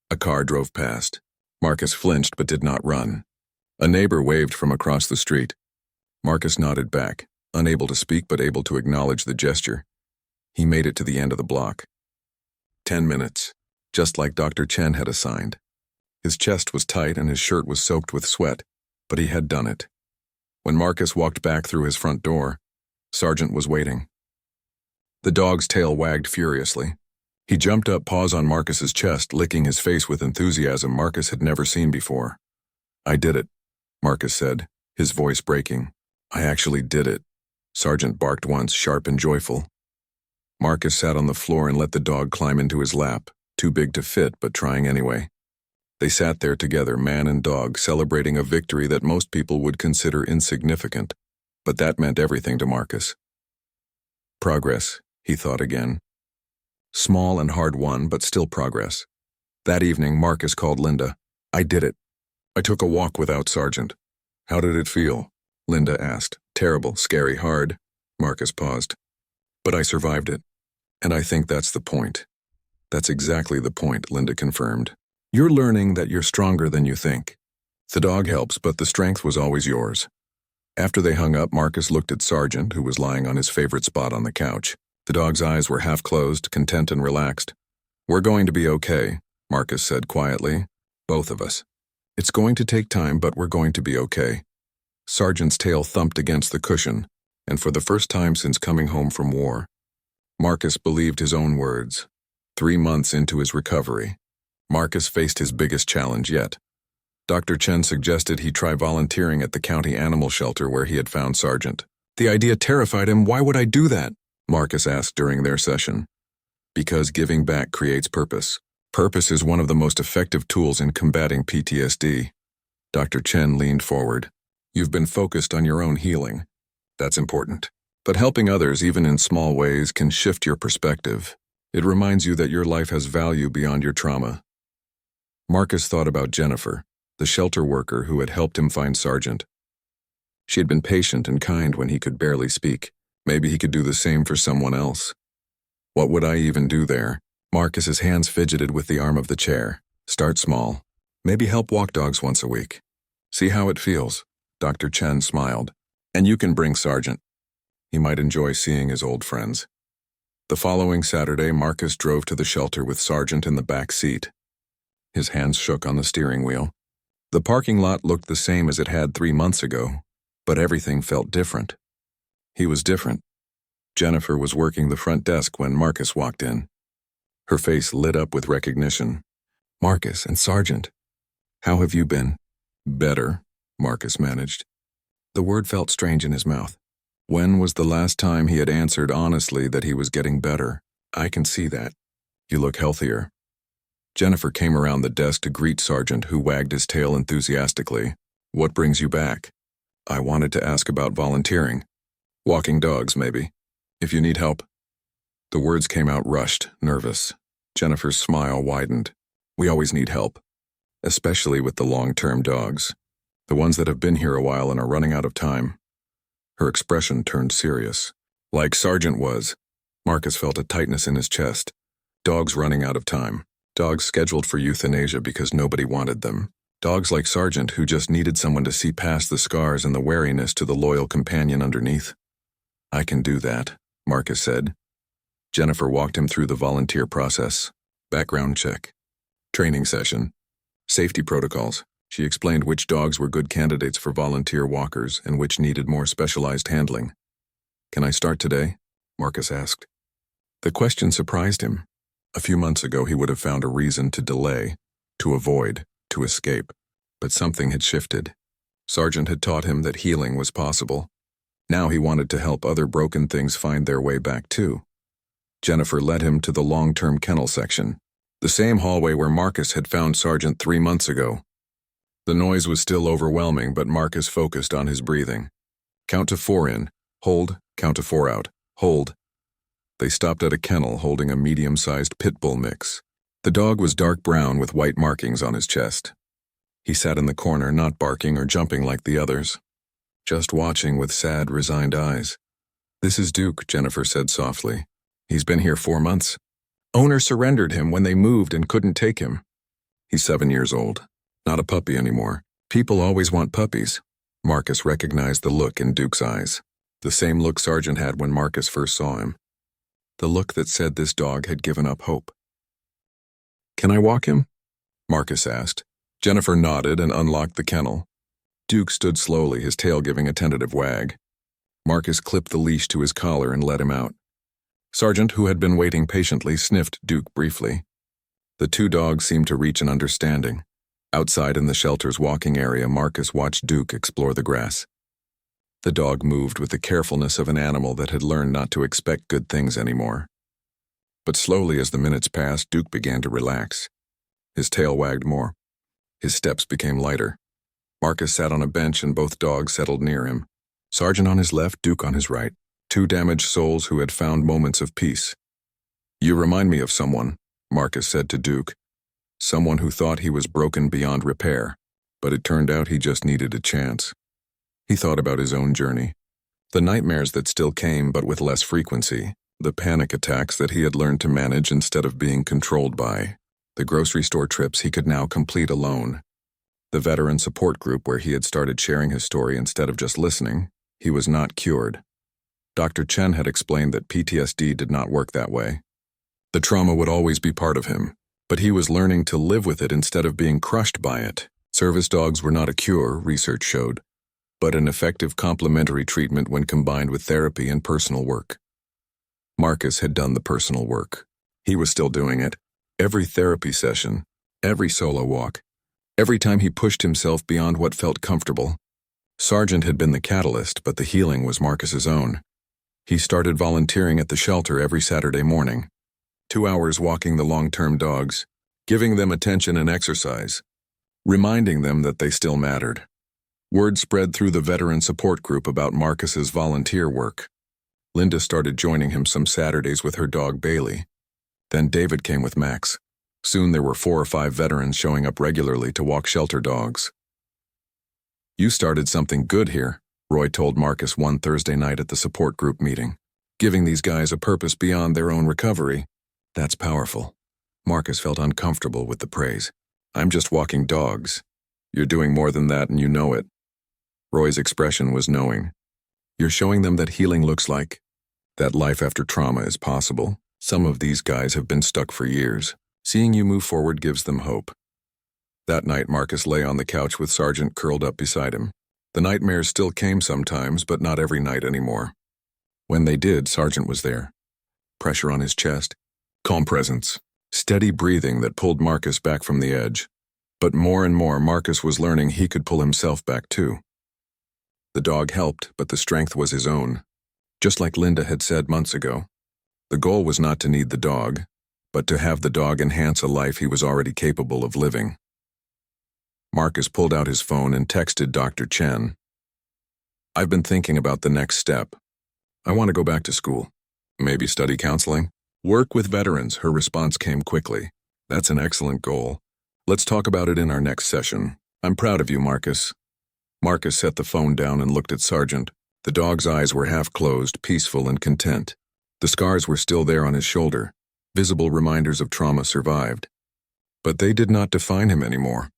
A car drove past. Marcus flinched but did not run. A neighbor waved from across the street. Marcus nodded back, unable to speak but able to acknowledge the gesture. He made it to the end of the block. 10 minutes, just like Dr. Chen had assigned. His chest was tight and his shirt was soaked with sweat, but he had done it. When Marcus walked back through his front door, Sargent was waiting. The dog's tail wagged furiously. He jumped up, paws on Marcus's chest, licking his face with enthusiasm Marcus had never seen before. I did it, Marcus said, his voice breaking. I actually did it. Sargent barked once, sharp and joyful. Marcus sat on the floor and let the dog climb into his lap, too big to fit but trying anyway. They sat there together, man and dog, celebrating a victory that most people would consider insignificant, but that meant everything to Marcus. Progress, he thought again. Small and hard-won, but still progress. That evening, Marcus called Linda. "I did it. I took a walk without Sargent." "How did it feel?" Linda asked. "Terrible, scary, hard." Marcus paused. "But I survived it. And I think that's the point." "That's exactly the point," Linda confirmed. "You're learning that you're stronger than you think. The dog helps, but the strength was always yours." After they hung up, Marcus looked at Sargent, who was lying on his favorite spot on the couch. The dog's eyes were half closed, content and relaxed. "We're going to be okay," Marcus said quietly. "Both of us. It's going to take time, but we're going to be okay." Sargent's tail thumped against the cushion, and for the first time since coming home from war, Marcus believed his own words. 3 months into his recovery, Marcus faced his biggest challenge yet. Dr. Chen suggested he try volunteering at the county animal shelter where he had found Sargent. The idea terrified him. "Why would I do that?" Marcus asked during their session. "Because giving back creates purpose. Purpose is one of the most effective tools in combating PTSD. Dr. Chen leaned forward. "You've been focused on your own healing. That's important. But helping others, even in small ways, can shift your perspective. It reminds you that your life has value beyond your trauma." Marcus thought about Jennifer, the shelter worker who had helped him find Sargent. She had been patient and kind when he could barely speak. Maybe he could do the same for someone else. What would I even do there? Marcus's hands fidgeted with the arm of the chair. Start small. Maybe help walk dogs once a week. See how it feels. Dr. Chen smiled. And you can bring Sargent. He might enjoy seeing his old friends. The following Saturday, Marcus drove to the shelter with Sargent in the back seat. His hands shook on the steering wheel. The parking lot looked the same as it had 3 months ago, but everything felt different. He was different. Jennifer was working the front desk when Marcus walked in. Her face lit up with recognition. "Marcus and Sargent. How have you been?" "Better," Marcus managed. The word felt strange in his mouth. When was the last time he had answered honestly that he was getting better? "I can see that. You look healthier." Jennifer came around the desk to greet Sargent, who wagged his tail enthusiastically. "What brings you back?" "I wanted to ask about volunteering. Walking dogs, maybe. If you need help." The words came out rushed, nervous. Jennifer's smile widened. "We always need help. Especially with the long-term dogs. The ones that have been here a while and are running out of time." Her expression turned serious. "Like Sargent was." Marcus felt a tightness in his chest. Dogs running out of time. Dogs scheduled for euthanasia because nobody wanted them. Dogs like Sargent who just needed someone to see past the scars and the wariness to the loyal companion underneath. "I can do that," Marcus said. Jennifer walked him through the volunteer process. Background check. Training session. Safety protocols. She explained which dogs were good candidates for volunteer walkers and which needed more specialized handling. "Can I start today?" Marcus asked. The question surprised him. A few months ago he would have found a reason to delay, to avoid, to escape. But something had shifted. Sargent had taught him that healing was possible. Now he wanted to help other broken things find their way back too. Jennifer led him to the long-term kennel section, the same hallway where Marcus had found Sargent 3 months ago. The noise was still overwhelming, but Marcus focused on his breathing. Count to 4 in, hold, count to 4 out, hold. They stopped at a kennel holding a medium-sized pit bull mix. The dog was dark brown with white markings on his chest. He sat in the corner, not barking or jumping like the others, just watching with sad, resigned eyes. "This is Duke," Jennifer said softly. "He's been here 4 months. Owner surrendered him when they moved and couldn't take him. He's 7 years old, not a puppy anymore. People always want puppies." Marcus recognized the look in Duke's eyes, the same look Sargent had when Marcus first saw him. The look that said this dog had given up hope. "Can I walk him?" Marcus asked. Jennifer nodded and unlocked the kennel. Duke stood slowly, his tail giving a tentative wag. Marcus clipped the leash to his collar and let him out. Sargent, who had been waiting patiently, sniffed Duke briefly. The 2 dogs seemed to reach an understanding. Outside in the shelter's walking area, Marcus watched Duke explore the grass. The dog moved with the carefulness of an animal that had learned not to expect good things anymore. But slowly as the minutes passed, Duke began to relax. His tail wagged more. His steps became lighter. Marcus sat on a bench and both dogs settled near him. Sergeant on his left, Duke on his right. Two damaged souls who had found moments of peace. "You remind me of someone," Marcus said to Duke. Someone who thought he was broken beyond repair, but it turned out he just needed a chance. He thought about his own journey. The nightmares that still came but with less frequency. The panic attacks that he had learned to manage instead of being controlled by. The grocery store trips he could now complete alone. The veteran support group where he had started sharing his story instead of just listening. He was not cured. Dr. Chen had explained that PTSD did not work that way. The trauma would always be part of him, but he was learning to live with it instead of being crushed by it. Service dogs were not a cure, research showed, but an effective complementary treatment when combined with therapy and personal work. Marcus had done the personal work. He was still doing it. Every therapy session, every solo walk, every time he pushed himself beyond what felt comfortable. Sargent had been the catalyst, but the healing was Marcus's own. He started volunteering at the shelter every Saturday morning. 2 hours walking the long-term dogs, giving them attention and exercise, reminding them that they still mattered. Word spread through the veteran support group about Marcus's volunteer work. Linda started joining him some Saturdays with her dog Bailey. Then David came with Max. Soon there were 4 or 5 veterans showing up regularly to walk shelter dogs. "You started something good here," Roy told Marcus one Thursday night at the support group meeting. "Giving these guys a purpose beyond their own recovery. That's powerful." Marcus felt uncomfortable with the praise. "I'm just walking dogs. You're doing more than that and you know it." Roy's expression was knowing. "You're showing them that healing looks like, that life after trauma is possible. Some of these guys have been stuck for years. Seeing you move forward gives them hope." That night, Marcus lay on the couch with Sargent curled up beside him. The nightmares still came sometimes, but not every night anymore. When they did, Sargent was there. Pressure on his chest. Calm presence. Steady breathing that pulled Marcus back from the edge. But more and more, Marcus was learning he could pull himself back too. The dog helped, but the strength was his own. Just like Linda had said months ago. The goal was not to need the dog, but to have the dog enhance a life he was already capable of living. Marcus pulled out his phone and texted Dr. Chen. "I've been thinking about the next step. I want to go back to school. Maybe study counseling? Work with veterans," her response came quickly. "That's an excellent goal. Let's talk about it in our next session. I'm proud of you, Marcus." Marcus set the phone down and looked at Sargent. The dog's eyes were half closed, peaceful and content. The scars were still there on his shoulder. Visible reminders of trauma survived. But they did not define him anymore.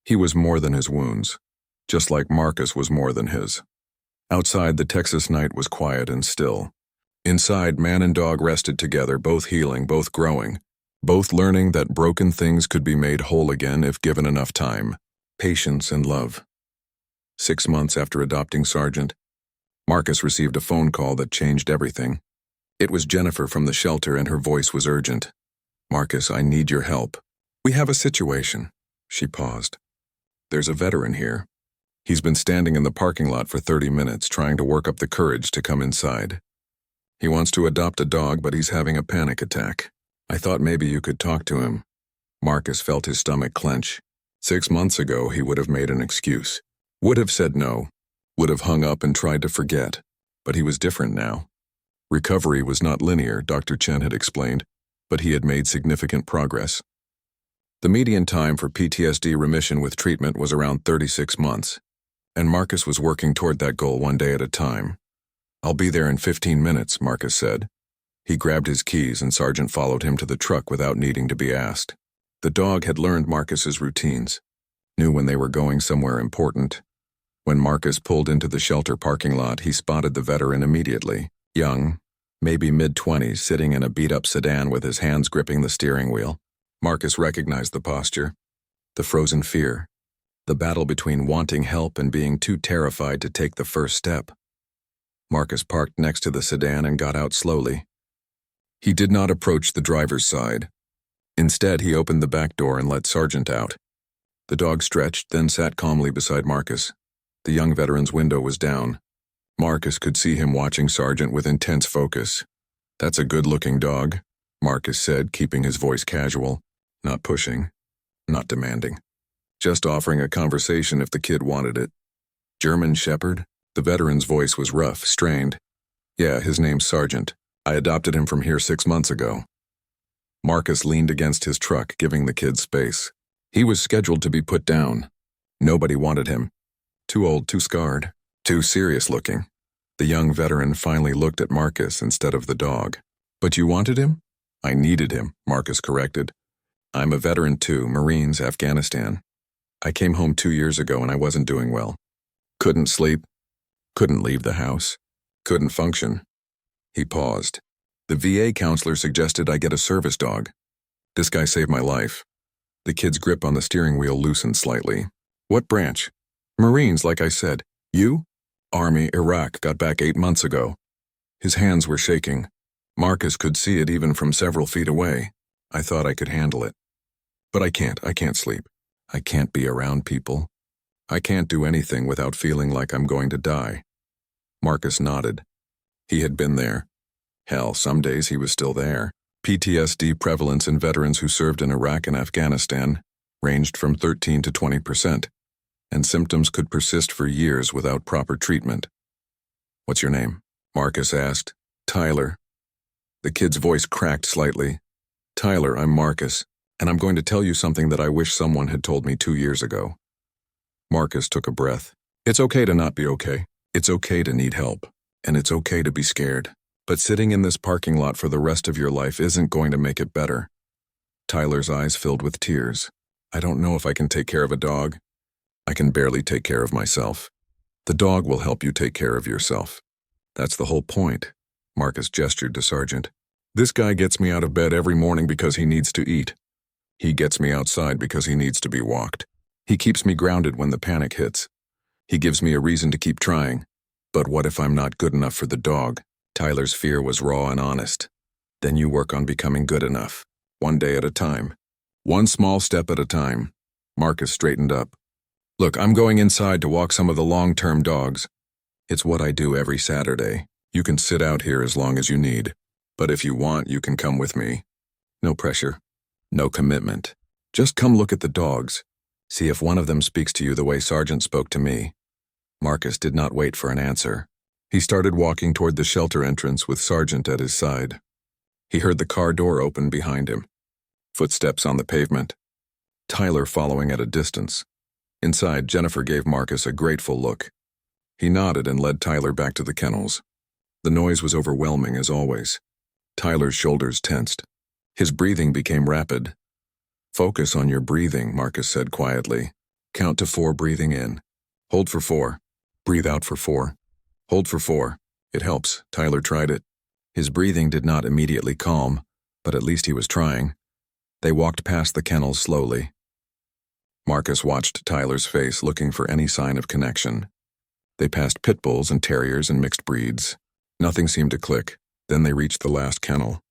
He was more than his wounds, just like Marcus was more than his. Outside, the Texas night was quiet and still. Inside, man and dog rested together, both healing, both growing, both learning that broken things could be made whole again if given enough time, patience and love. 6 months after adopting Sargent, Marcus received a phone call that changed everything. It was Jennifer from the shelter and her voice was urgent. "Marcus, I need your help. We have a situation." She paused. "There's a veteran here. He's been standing in the parking lot for 30 minutes trying to work up the courage to come inside. He wants to adopt a dog, but he's having a panic attack. I thought maybe you could talk to him." Marcus felt his stomach clench. 6 months ago, he would have made an excuse. Would have said no. Would have hung up and tried to forget. But he was different now. Recovery was not linear, Dr. Chen had explained, but he had made significant progress. The median time for PTSD remission with treatment was around 36 months, and Marcus was working toward that goal one day at a time. "I'll be there in 15 minutes, Marcus said. He grabbed his keys and Sargent followed him to the truck without needing to be asked. The dog had learned Marcus's routines, knew when they were going somewhere important. When Marcus pulled into the shelter parking lot, he spotted the veteran immediately. Young, maybe mid-20s, sitting in a beat-up sedan with his hands gripping the steering wheel. Marcus recognized the posture, the frozen fear, the battle between wanting help and being too terrified to take the first step. Marcus parked next to the sedan and got out slowly. He did not approach the driver's side. Instead, he opened the back door and let Sargent out. The dog stretched, then sat calmly beside Marcus. The young veteran's window was down. Marcus could see him watching Sargent with intense focus. "That's a good-looking dog," Marcus said, keeping his voice casual, not pushing, not demanding. Just offering a conversation if the kid wanted it. German Shepherd? The veteran's voice was rough, strained. Yeah, his name's Sargent. I adopted him from here 6 months ago. Marcus leaned against his truck, giving the kid space. He was scheduled to be put down. Nobody wanted him. Too old, too scarred, too serious looking. The young veteran finally looked at Marcus instead of the dog. But you wanted him? I needed him, Marcus corrected. I'm a veteran too, Marines, Afghanistan. I came home 2 years ago and I wasn't doing well. Couldn't sleep. Couldn't leave the house. Couldn't function. He paused. The VA counselor suggested I get a service dog. This guy saved my life. The kid's grip on the steering wheel loosened slightly. What branch? Marines, like I said. You? Army, Iraq, got back 8 months ago. His hands were shaking. Marcus could see it even from several feet away. I thought I could handle it. But I can't sleep. I can't be around people. I can't do anything without feeling like I'm going to die. Marcus nodded. He had been there. Hell, some days he was still there. PTSD prevalence in veterans who served in Iraq and Afghanistan ranged from 13 to 20%, and symptoms could persist for years without proper treatment. What's your name? Marcus asked. Tyler. The kid's voice cracked slightly. Tyler, I'm Marcus, and I'm going to tell you something that I wish someone had told me 2 years ago. Marcus took a breath. It's okay to not be okay. It's okay to need help. And it's okay to be scared. But sitting in this parking lot for the rest of your life isn't going to make it better. Tyler's eyes filled with tears. I don't know if I can take care of a dog. I can barely take care of myself. The dog will help you take care of yourself. That's the whole point. Marcus gestured to Sargent. This guy gets me out of bed every morning because he needs to eat. He gets me outside because he needs to be walked. He keeps me grounded when the panic hits. He gives me a reason to keep trying. But what if I'm not good enough for the dog? Tyler's fear was raw and honest. Then you work on becoming good enough. One day at a time. One small step at a time. Marcus straightened up. Look, I'm going inside to walk some of the long-term dogs. It's what I do every Saturday. You can sit out here as long as you need. But if you want, you can come with me. No pressure. No commitment. Just come look at the dogs. See if one of them speaks to you the way Sargent spoke to me. Marcus did not wait for an answer. He started walking toward the shelter entrance with Sargent at his side. He heard the car door open behind him. Footsteps on the pavement. Tyler following at a distance. Inside, Jennifer gave Marcus a grateful look. He nodded and led Tyler back to the kennels. The noise was overwhelming as always. Tyler's shoulders tensed. His breathing became rapid. Focus on your breathing, Marcus said quietly. Count to 4 breathing in. Hold for 4. Breathe out for 4. Hold for 4. It helps. Tyler tried it. His breathing did not immediately calm, but at least he was trying. They walked past the kennels slowly. Marcus watched Tyler's face, looking for any sign of connection. They passed pit bulls and terriers and mixed breeds. Nothing seemed to click. Then they reached the last kennel.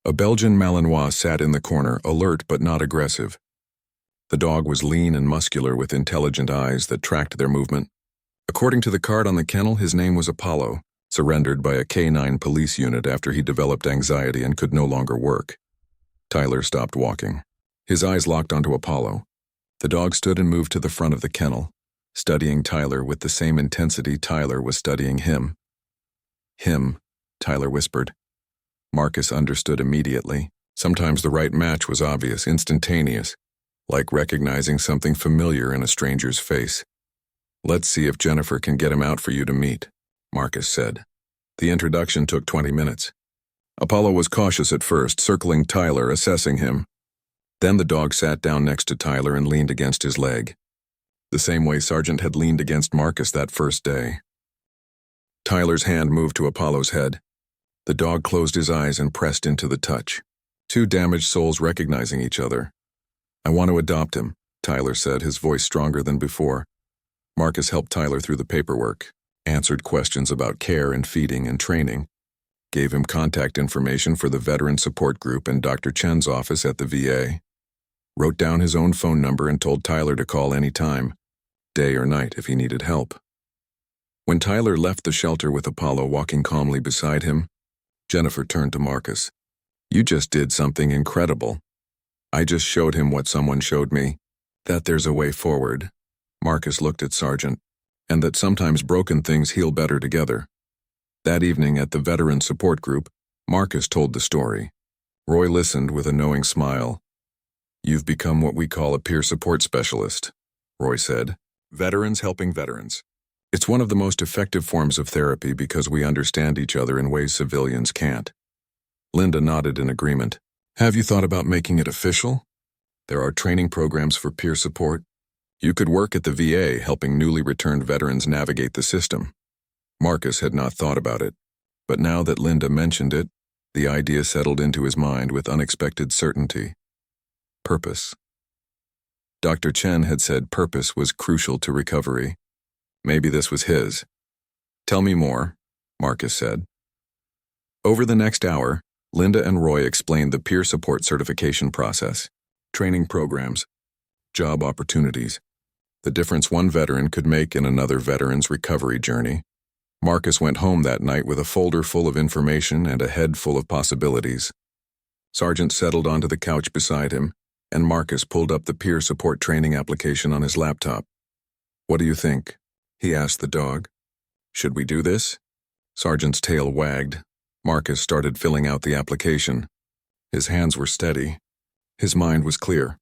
A Belgian Malinois sat in the corner, alert but not aggressive. The dog was lean and muscular with intelligent eyes that tracked their movement. According to the card on the kennel, his name was Apollo, surrendered by a K-9 police unit after he developed anxiety and could no longer work. Tyler stopped walking. His eyes locked onto Apollo. The dog stood and moved to the front of the kennel, studying Tyler with the same intensity Tyler was studying him. Him, Tyler whispered. Marcus understood immediately. Sometimes the right match was obvious, instantaneous, like recognizing something familiar in a stranger's face. Let's see if Jennifer can get him out for you to meet, Marcus said. The introduction took 20 minutes. Apollo was cautious at first, circling Tyler, assessing him. Then the dog sat down next to Tyler and leaned against his leg, the same way Sargent had leaned against Marcus that first day. Tyler's hand moved to Apollo's head. The dog closed his eyes and pressed into the touch. Two damaged souls recognizing each other. I want to adopt him, Tyler said, his voice stronger than before. Marcus helped Tyler through the paperwork, answered questions about care and feeding and training, gave him contact information for the Veteran Support Group and Dr. Chen's office at the VA, wrote down his own phone number and told Tyler to call any time, day or night if he needed help. When Tyler left the shelter with Apollo walking calmly beside him, Jennifer turned to Marcus. You just did something incredible. I just showed him what someone showed me, that there's a way forward. Marcus looked at Sargent, and that sometimes broken things heal better together. That evening at the veteran support group, Marcus told the story. Roy listened with a knowing smile. You've become what we call a peer support specialist, Roy said. Veterans helping veterans. It's one of the most effective forms of therapy because we understand each other in ways civilians can't. Linda nodded in agreement. Have you thought about making it official? There are training programs for peer support. You could work at the VA helping newly returned veterans navigate the system. Marcus had not thought about it, but now that Linda mentioned it, the idea settled into his mind with unexpected certainty. Purpose. Dr. Chen had said purpose was crucial to recovery. Maybe this was his. Tell me more, Marcus said. Over the next hour, Linda and Roy explained the peer support certification process, training programs, job opportunities, the difference one veteran could make in another veteran's recovery journey. Marcus went home that night with a folder full of information and a head full of possibilities. Sargent settled onto the couch beside him, and Marcus pulled up the peer support training application on his laptop. What do you think? He asked the dog. Should we do this? Sargent's tail wagged. Marcus started filling out the application. His hands were steady. His mind was clear.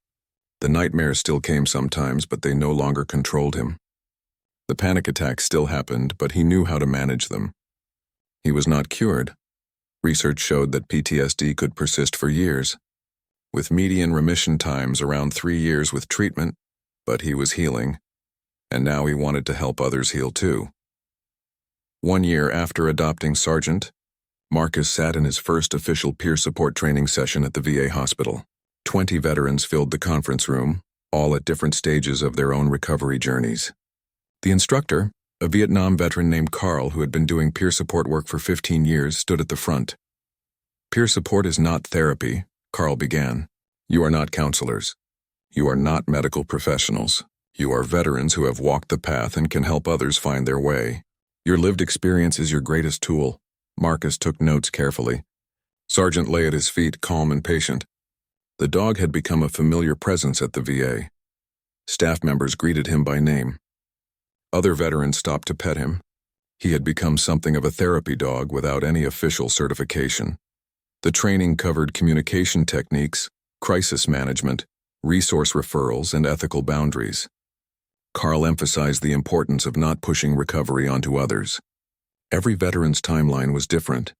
The nightmares still came sometimes, but they no longer controlled him. The panic attacks still happened, but he knew how to manage them. He was not cured. Research showed that PTSD could persist for years, with median remission times around 3 years with treatment, but he was healing, and now he wanted to help others heal too. 1 year after adopting Sargent, Marcus sat in his first official peer support training session at the VA hospital. 20 veterans filled the conference room, all at different stages of their own recovery journeys. The instructor, a Vietnam veteran named Carl who had been doing peer support work for 15 years, stood at the front. Peer support is not therapy, Carl began. You are not counselors. You are not medical professionals. You are veterans who have walked the path and can help others find their way. Your lived experience is your greatest tool. Marcus took notes carefully. Sargent lay at his feet, calm and patient. The dog had become a familiar presence at the VA. Staff members greeted him by name. Other veterans stopped to pet him. He had become something of a therapy dog without any official certification. The training covered communication techniques, crisis management, resource referrals, and ethical boundaries. Carl emphasized the importance of not pushing recovery onto others. Every veteran's timeline was different.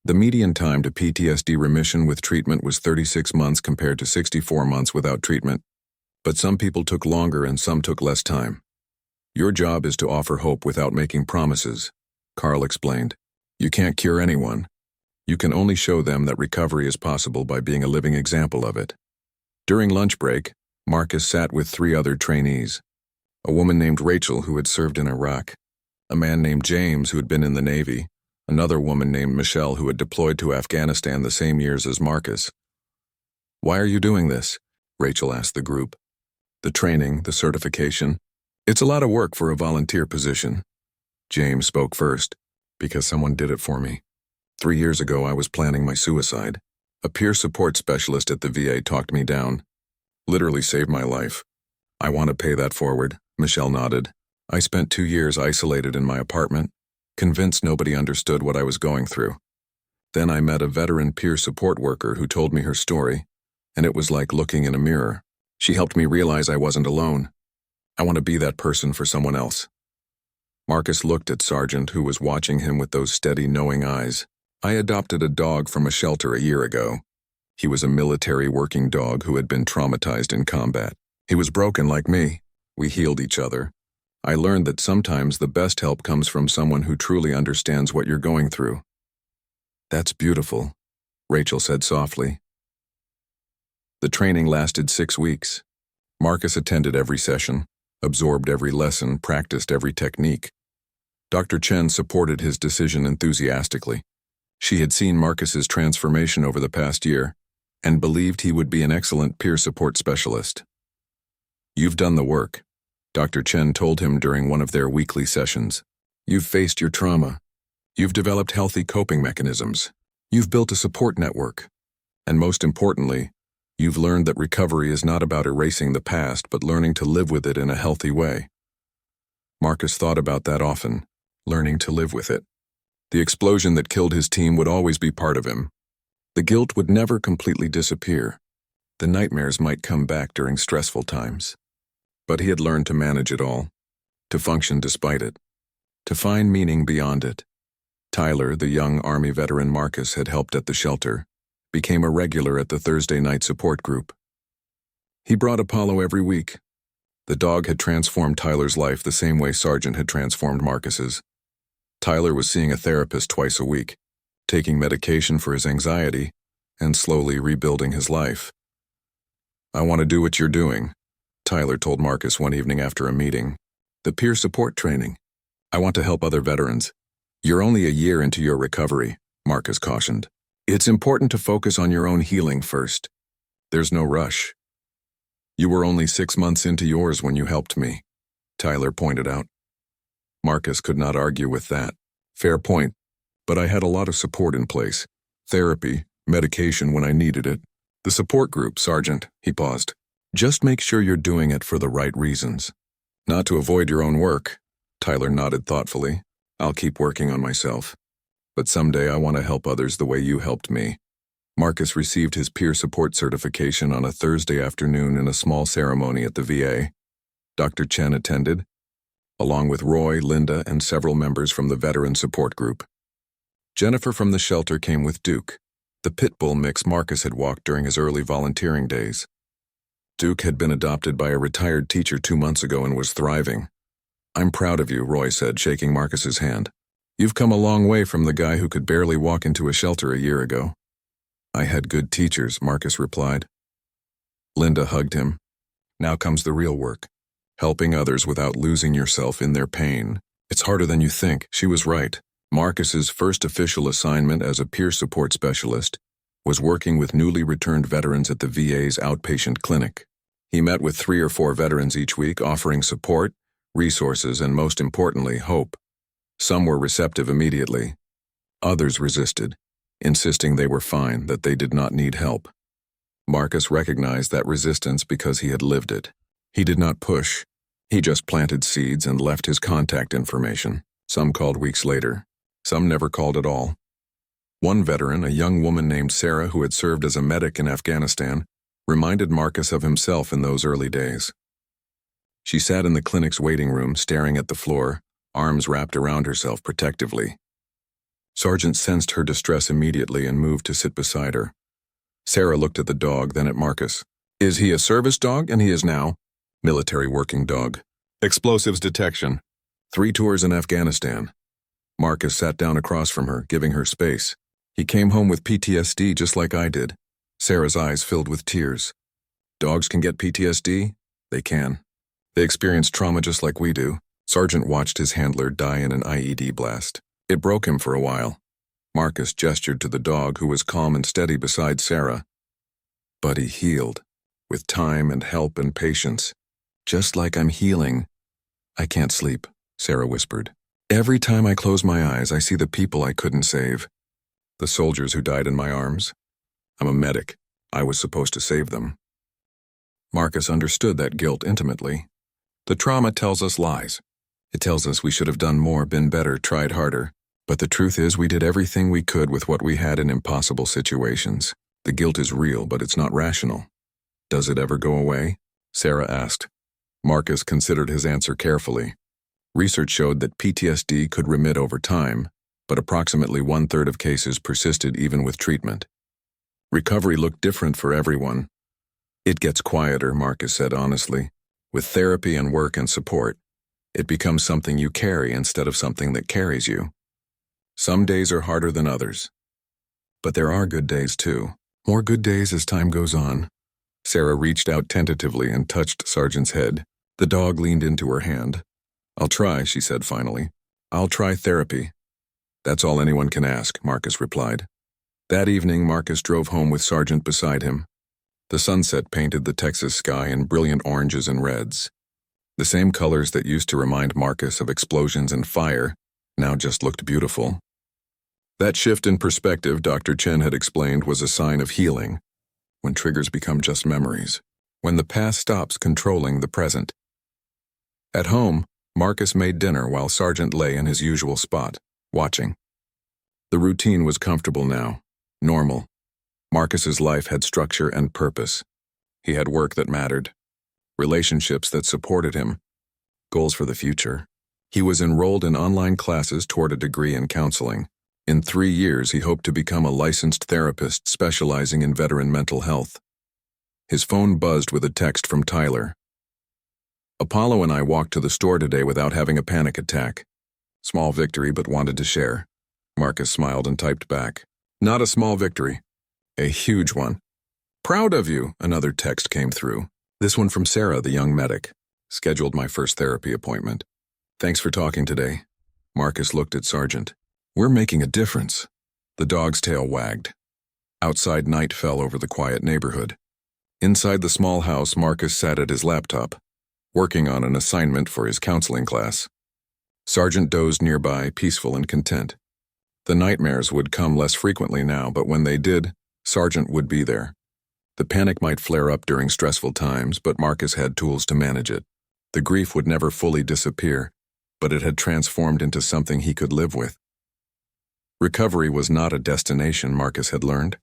The median time to PTSD remission with treatment was 36 months compared to 64 months without treatment, but some people took longer and some took less time. Your job is to offer hope without making promises, Carl explained. You can't cure anyone. You can only show them that recovery is possible by being a living example of it. During lunch break, Marcus sat with 3 other trainees. A woman named Rachel who had served in Iraq, a man named James who had been in the Navy, another woman named Michelle who had deployed to Afghanistan the same years as Marcus. Why are you doing this? Rachel asked the group. The training, the certification. It's a lot of work for a volunteer position. James spoke first, because someone did it for me. 3 years ago I was planning my suicide. A peer support specialist at the VA talked me down. Literally saved my life. I want to pay that forward, Michelle nodded. I spent 2 years isolated in my apartment, convinced nobody understood what I was going through. Then I met a veteran peer support worker who told me her story, and it was like looking in a mirror. She helped me realize I wasn't alone. I want to be that person for someone else. Marcus looked at Sargent, who was watching him with those steady, knowing eyes. I adopted a dog from a shelter a year ago. He was a military working dog who had been traumatized in combat. He was broken like me. We healed each other. I learned that sometimes the best help comes from someone who truly understands what you're going through. That's beautiful, Rachel said softly. The training lasted 6 weeks. Marcus attended every session, absorbed every lesson, practiced every technique. Dr. Chen supported his decision enthusiastically. She had seen Marcus's transformation over the past year and believed he would be an excellent peer support specialist. You've done the work, Dr. Chen told him during one of their weekly sessions. You've faced your trauma. You've developed healthy coping mechanisms. You've built a support network. And most importantly, you've learned that recovery is not about erasing the past but learning to live with it in a healthy way. Marcus thought about that often, learning to live with it. The explosion that killed his team would always be part of him. The guilt would never completely disappear. The nightmares might come back during stressful times. But he had learned to manage it all, to function despite it, to find meaning beyond it. Tyler, the young Army veteran Marcus had helped at the shelter, became a regular at the Thursday night support group. He brought Apollo every week. The dog had transformed Tyler's life the same way Sargent had transformed Marcus's. Tyler was seeing a therapist twice a week, taking medication for his anxiety, and slowly rebuilding his life. "I want to do what you're doing," Tyler told Marcus one evening after a meeting. "The peer support training. I want to help other veterans." "You're only a year into your recovery," Marcus cautioned. "It's important to focus on your own healing first. There's no rush." "You were only 6 months into yours when you helped me," Tyler pointed out. Marcus could not argue with that. "Fair point, but I had a lot of support in place. Therapy, medication when I needed it. The support group, Sargent," he paused. "Just make sure you're doing it for the right reasons. Not to avoid your own work." Tyler nodded thoughtfully. "I'll keep working on myself. But someday I want to help others the way you helped me." Marcus received his peer support certification on a Thursday afternoon in a small ceremony at the VA. Dr. Chen attended, along with Roy, Linda, and several members from the veteran support group. Jennifer from the shelter came with Duke, the pit bull mix Marcus had walked during his early volunteering days. Duke had been adopted by a retired teacher 2 months ago and was thriving. "I'm proud of you," Roy said, shaking Marcus's hand. "You've come a long way from the guy who could barely walk into a shelter a year ago." "I had good teachers," Marcus replied. Linda hugged him. "Now comes the real work. Helping others without losing yourself in their pain. It's harder than you think." She was right. Marcus's first official assignment as a peer support specialist was working with newly returned veterans at the VA's outpatient clinic. He met with 3 or 4 veterans each week, offering support, resources, and most importantly, hope. Some were receptive immediately. Others resisted, insisting they were fine, that they did not need help. Marcus recognized that resistance because he had lived it. He did not push. He just planted seeds and left his contact information. Some called weeks later. Some never called at all. One veteran, a young woman named Sarah who had served as a medic in Afghanistan, reminded Marcus of himself in those early days. She sat in the clinic's waiting room, staring at the floor, arms wrapped around herself protectively. Sargent sensed her distress immediately and moved to sit beside her. Sarah looked at the dog, then at Marcus. "Is he a service dog?" "And he is now." "Military working dog. Explosives detection. 3 tours in Afghanistan." Marcus sat down across from her, giving her space. "He came home with PTSD just like I did." Sarah's eyes filled with tears. "Dogs can get PTSD?" "They can. They experience trauma just like we do." Sargent watched his handler die in an IED blast. It broke him for a while. Marcus gestured to the dog, who was calm and steady beside Sarah. "But he healed, with time and help and patience. Just like I'm healing." "I can't sleep," Sarah whispered. "Every time I close my eyes, I see the people I couldn't save. The soldiers who died in my arms. I'm a medic. I was supposed to save them." Marcus understood that guilt intimately. The trauma tells us lies. It tells us we should have done more, been better, tried harder. But the truth is we did everything we could with what we had in impossible situations. The guilt is real, but it's not rational. "Does it ever go away?" Sarah asked. Marcus considered his answer carefully. Research showed that PTSD could remit over time, but approximately 1/3 of cases persisted even with treatment. Recovery looked different for everyone. "It gets quieter," Marcus said honestly. "With therapy and work and support, it becomes something you carry instead of something that carries you. Some days are harder than others. But there are good days too. More good days as time goes on." Sarah reached out tentatively and touched Sargent's head. The dog leaned into her hand. "I'll try," she said finally. "I'll try therapy." "That's all anyone can ask," Marcus replied. That evening, Marcus drove home with Sargent beside him. The sunset painted the Texas sky in brilliant oranges and reds. The same colors that used to remind Marcus of explosions and fire now just looked beautiful. That shift in perspective Dr. Chen had explained was a sign of healing, when triggers become just memories, when the past stops controlling the present. At home, Marcus made dinner while Sargent lay in his usual spot, watching. The routine was comfortable now, normal. Marcus's life had structure and purpose. He had work that mattered, relationships that supported him, goals for the future. He was enrolled in online classes toward a degree in counseling. In 3 years, he hoped to become a licensed therapist specializing in veteran mental health. His phone buzzed with a text from Tyler. Apollo and I walked to the store today without having a panic attack. Small victory, but wanted to share. Marcus smiled and typed back. Not a small victory. A huge one. Proud of you, another text came through. This one from Sarah, the young medic. Scheduled my first therapy appointment. Thanks for talking today. Marcus looked at Sargent. We're making a difference. The dog's tail wagged. Outside night fell over the quiet neighborhood. Inside the small house, Marcus sat at his laptop, working on an assignment for his counseling class. Sargent dozed nearby, peaceful and content. The nightmares would come less frequently now, but when they did, Sargent would be there. The panic might flare up during stressful times, but Marcus had tools to manage it. The grief would never fully disappear, but it had transformed into something he could live with. Recovery was not a destination, Marcus had learned.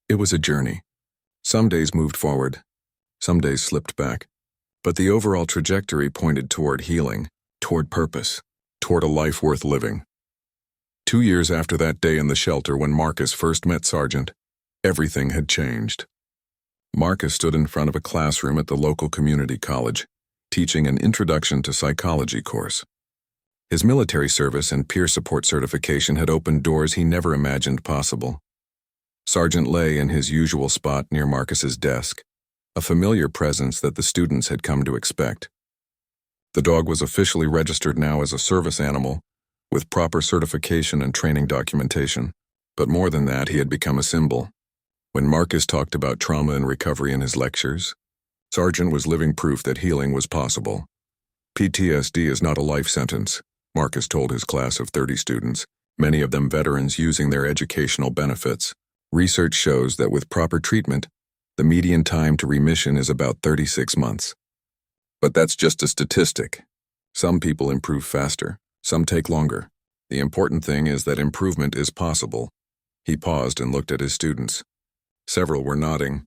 It was a journey. Some days moved forward, some days slipped back, but the overall trajectory pointed toward healing, toward purpose, toward a life worth living. 2 years after that day in the shelter when Marcus first met Sargent, everything had changed. Marcus stood in front of a classroom at the local community college, teaching an Introduction to Psychology course. His military service and peer support certification had opened doors he never imagined possible. Sargent lay in his usual spot near Marcus's desk, a familiar presence that the students had come to expect. The dog was officially registered now as a service animal, with proper certification and training documentation. But more than that, he had become a symbol. When Marcus talked about trauma and recovery in his lectures, Sargent was living proof that healing was possible. PTSD is not a life sentence, Marcus told his class of 30 students, many of them veterans using their educational benefits. Research shows that with proper treatment, the median time to remission is about 36 months. But that's just a statistic. Some people improve faster, some take longer. The important thing is that improvement is possible. He paused and looked at his students. Several were nodding.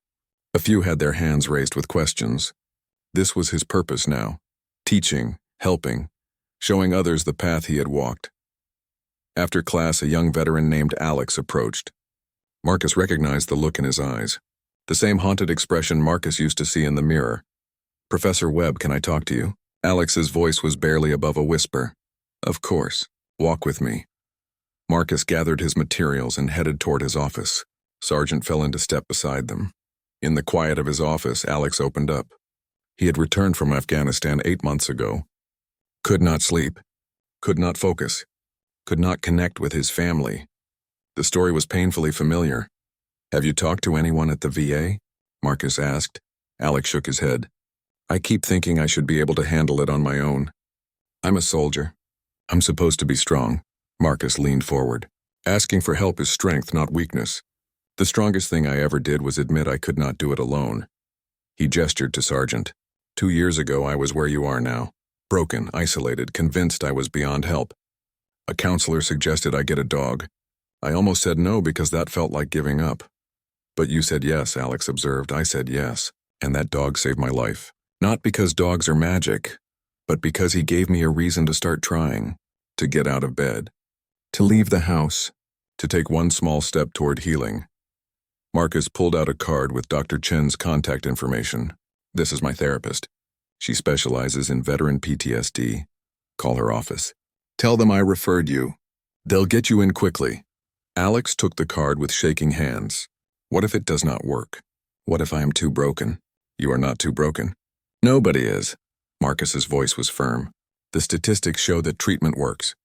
A few had their hands raised with questions. This was his purpose now. Teaching, helping, showing others the path he had walked. After class, a young veteran named Alex approached. Marcus recognized the look in his eyes. The same haunted expression Marcus used to see in the mirror. Professor Webb, can I talk to you? Alex's voice was barely above a whisper. Of course. Walk with me. Marcus gathered his materials and headed toward his office. Sargent fell into step beside them. In the quiet of his office, Alex opened up. He had returned from Afghanistan 8 months ago. Could not sleep. Could not focus. Could not connect with his family. The story was painfully familiar. Have you talked to anyone at the VA? Marcus asked. Alex shook his head. I keep thinking I should be able to handle it on my own. I'm a soldier. I'm supposed to be strong. Marcus leaned forward. Asking for help is strength, not weakness. The strongest thing I ever did was admit I could not do it alone. He gestured to Sargent. 2 years ago, I was where you are now. Broken, isolated, convinced I was beyond help. A counselor suggested I get a dog. I almost said no because that felt like giving up. But you said yes, Alex observed. I said yes, and that dog saved my life. Not because dogs are magic, but because he gave me a reason to start trying, to get out of bed, to leave the house, to take one small step toward healing. Marcus pulled out a card with Dr. Chen's contact information. This is my therapist. She specializes in veteran PTSD. Call her office. Tell them I referred you. They'll get you in quickly. Alex took the card with shaking hands. What if it does not work? What if I am too broken? You are not too broken. Nobody is. Marcus's voice was firm. The statistics show that treatment works.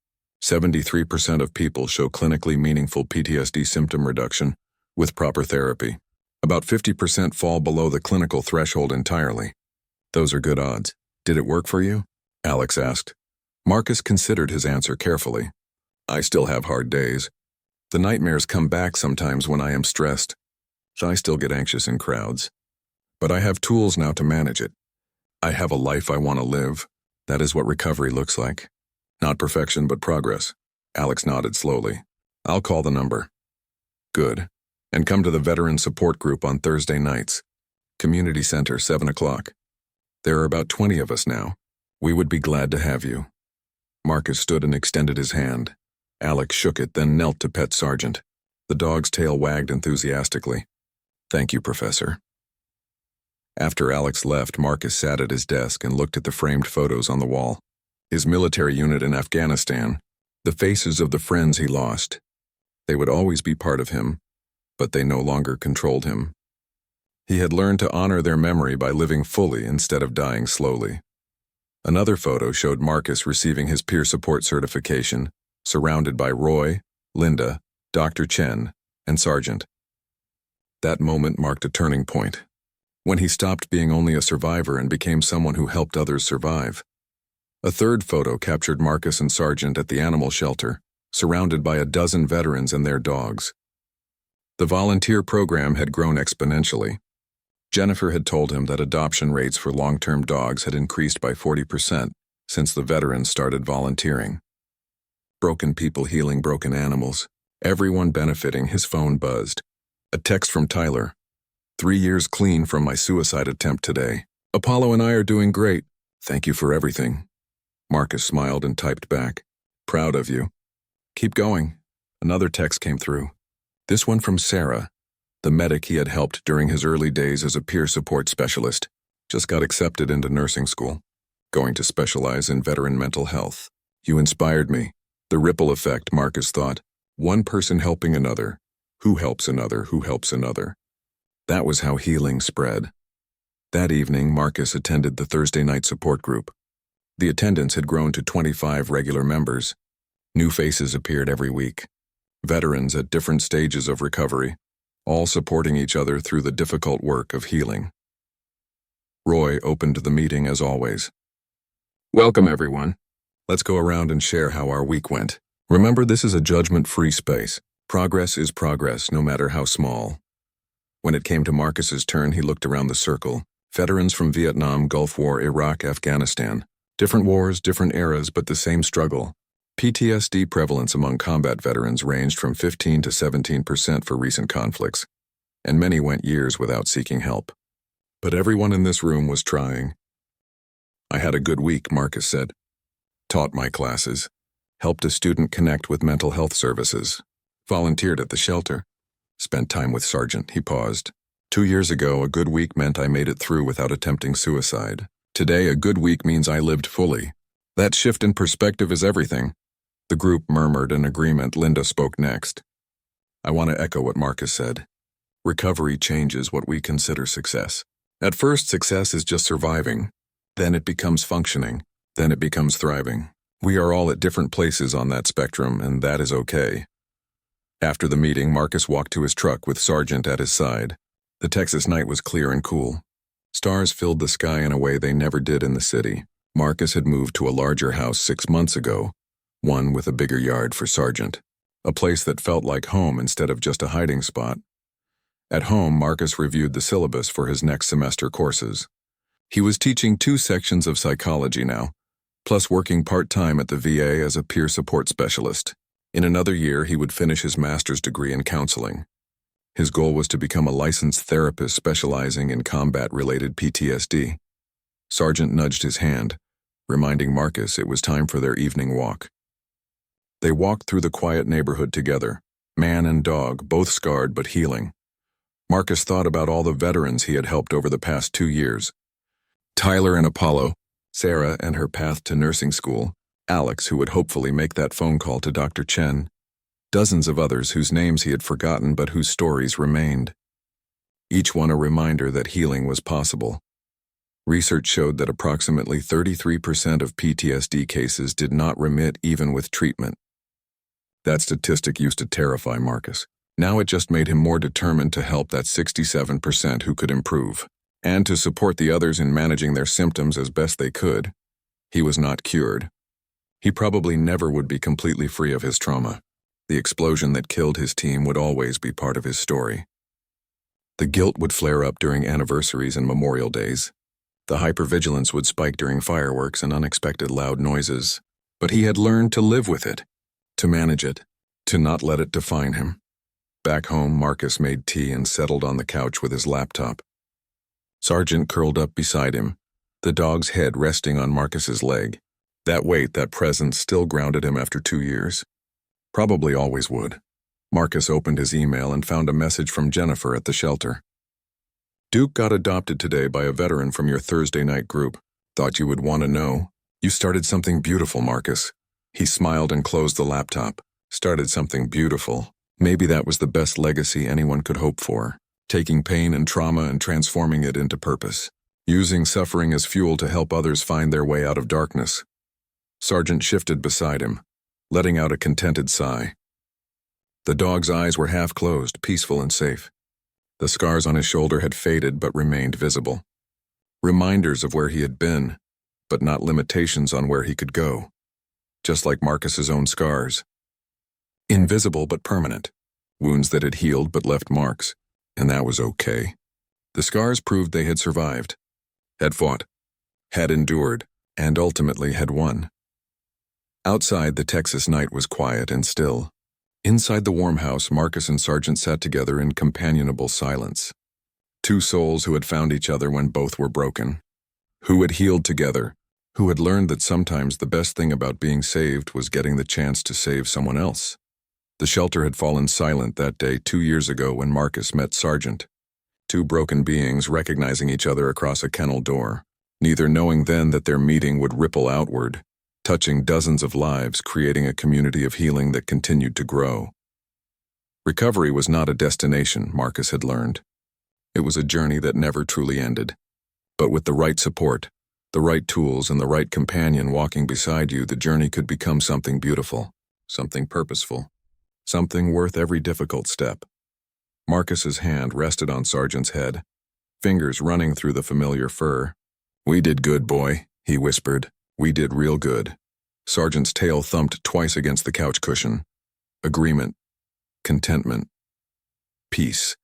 73% of people show clinically meaningful PTSD symptom reduction with proper therapy. About 50% fall below the clinical threshold entirely. Those are good odds. Did it work for you? Alex asked. Marcus considered his answer carefully. I still have hard days. The nightmares come back sometimes when I am stressed. I still get anxious in crowds. But I have tools now to manage it. I have a life I want to live. That is what recovery looks like. Not perfection, but progress. Alex nodded slowly. I'll call the number. Good. And come to the veteran support group on Thursday nights. Community Center, 7 o'clock. There are about 20 of us now. We would be glad to have you. Marcus stood and extended his hand. Alex shook it, then knelt to pet Sargent. The dog's tail wagged enthusiastically. Thank you, Professor. After Alex left, Marcus sat at his desk and looked at the framed photos on the wall. His military unit in Afghanistan, the faces of the friends he lost. They would always be part of him, but they no longer controlled him. He had learned to honor their memory by living fully instead of dying slowly. Another photo showed Marcus receiving his peer support certification, surrounded by Roy, Linda, Dr. Chen, and Sargent. That moment marked a turning point, when he stopped being only a survivor and became someone who helped others survive. A third photo captured Marcus and Sargent at the animal shelter, surrounded by a dozen veterans and their dogs. The volunteer program had grown exponentially. Jennifer had told him that adoption rates for long-term dogs had increased by 40% since the veterans started volunteering. Broken people healing broken animals, everyone benefiting. His phone buzzed. A text from Tyler. 3 years clean from my suicide attempt today. Apollo and I are doing great. Thank you for everything. Marcus smiled and typed back. Proud of you. Keep going. Another text came through. This one from Sarah, the medic he had helped during his early days as a peer support specialist. Just got accepted into nursing school. Going to specialize in veteran mental health. You inspired me. The ripple effect, Marcus thought. One person helping another. Who helps another, who helps another. That was how healing spread. That evening, Marcus attended the Thursday night support group. The attendance had grown to 25 regular members. New faces appeared every week. Veterans at different stages of recovery, all supporting each other through the difficult work of healing. Roy opened the meeting as always. Welcome, everyone. Let's go around and share how our week went. Remember, this is a judgment-free space. Progress is progress, no matter how small. When it came to Marcus's turn, he looked around the circle. Veterans from Vietnam, Gulf War, Iraq, Afghanistan. Different wars, different eras, but the same struggle. PTSD prevalence among combat veterans ranged from 15 to 17% for recent conflicts, and many went years without seeking help. But everyone in this room was trying. I had a good week, Marcus said. Taught my classes, helped a student connect with mental health services, volunteered at the shelter, spent time with Sargent. He paused. 2 years ago, a good week meant I made it through without attempting suicide. Today, a good week means I lived fully. That shift in perspective is everything. The group murmured in agreement. Linda spoke next. I want to echo what Marcus said. Recovery changes what we consider success. At first, success is just surviving. Then it becomes functioning. Then it becomes thriving. We are all at different places on that spectrum, and that is okay. After the meeting, Marcus walked to his truck with Sargent at his side. The Texas night was clear and cool. Stars filled the sky in a way they never did in the city. Marcus had moved to a larger house 6 months ago, one with a bigger yard for Sargent, a place that felt like home instead of just a hiding spot. At home, Marcus reviewed the syllabus for his next semester courses. He was teaching 2 sections of psychology now, plus working part-time at the VA as a peer support specialist. In another year, he would finish his master's degree in counseling. His goal was to become a licensed therapist specializing in combat-related PTSD. Sargent nudged his hand, reminding Marcus it was time for their evening walk. They walked through the quiet neighborhood together, man and dog, both scarred but healing. Marcus thought about all the veterans he had helped over the past 2 years. Tyler and Apollo, Sarah and her path to nursing school, Alex who would hopefully make that phone call to Dr. Chen, dozens of others whose names he had forgotten but whose stories remained. Each one a reminder that healing was possible. Research showed that approximately 33% of PTSD cases did not remit even with treatment. That statistic used to terrify Marcus. Now it just made him more determined to help that 67% who could improve, and to support the others in managing their symptoms as best they could. He was not cured. He probably never would be completely free of his trauma, The explosion that killed his team would always be part of his story. The guilt would flare up during anniversaries and Memorial Days. The hypervigilance would spike during fireworks and unexpected loud noises. But he had learned to live with it, to manage it, to not let it define him. Back home, Marcus made tea and settled on the couch with his laptop. Sargent curled up beside him, the dog's head resting on Marcus's leg. That weight, that presence still grounded him after 2 years. Probably always would. Marcus opened his email and found a message from Jennifer at the shelter. Duke got adopted today by a veteran from your Thursday night group. Thought you would want to know. You started something beautiful, Marcus. He smiled and closed the laptop. Started something beautiful. Maybe that was the best legacy anyone could hope for. Taking pain and trauma and transforming it into purpose. Using suffering as fuel to help others find their way out of darkness. Sargent shifted beside him, letting out a contented sigh. The dog's eyes were half closed, peaceful and safe. The scars on his shoulder had faded but remained visible. Reminders of where he had been, but not limitations on where he could go. Just like Marcus's own scars. Invisible but permanent. Wounds that had healed but left marks. And that was okay. The scars proved they had survived, had fought, had endured, and ultimately had won. Outside, the Texas night was quiet and still. Inside the warm house, Marcus and Sargent sat together in companionable silence. Two souls who had found each other when both were broken. Who had healed together. Who had learned that sometimes the best thing about being saved was getting the chance to save someone else. The shelter had fallen silent that day 2 years ago when Marcus met Sargent. Two broken beings recognizing each other across a kennel door, neither knowing then that their meeting would ripple outward, touching dozens of lives, creating a community of healing that continued to grow. Recovery was not a destination, Marcus had learned. It was a journey that never truly ended. But with the right support, the right tools, and the right companion walking beside you, the journey could become something beautiful, something purposeful. Something worth every difficult step. Marcus's hand rested on Sargent's head, fingers running through the familiar fur. "We did good, boy," he whispered. "We did real good." Sargent's tail thumped twice against the couch cushion. Agreement. Contentment. Peace.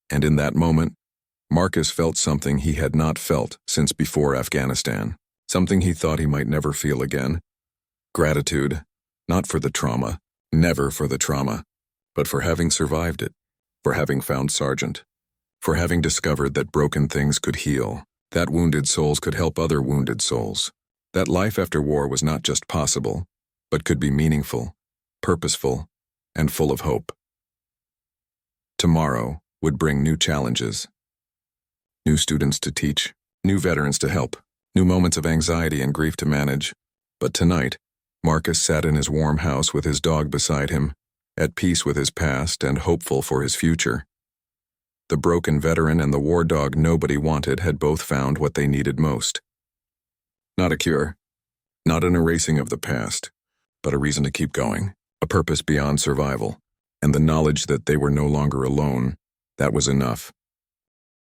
And in that moment, Marcus felt something he had not felt since before Afghanistan. Something he thought he might never feel again. Gratitude. Not for the trauma. Never for the trauma, but for having survived it, for having found Sargent, for having discovered that broken things could heal, that wounded souls could help other wounded souls, that life after war was not just possible, but could be meaningful, purposeful, and full of hope. Tomorrow would bring new challenges, new students to teach, new veterans to help, new moments of anxiety and grief to manage, but tonight, Marcus sat in his warm house with his dog beside him, at peace with his past and hopeful for his future. The broken veteran and the war dog nobody wanted had both found what they needed most. Not a cure, not an erasing of the past, but a reason to keep going, a purpose beyond survival, and the knowledge that they were no longer alone, that was enough.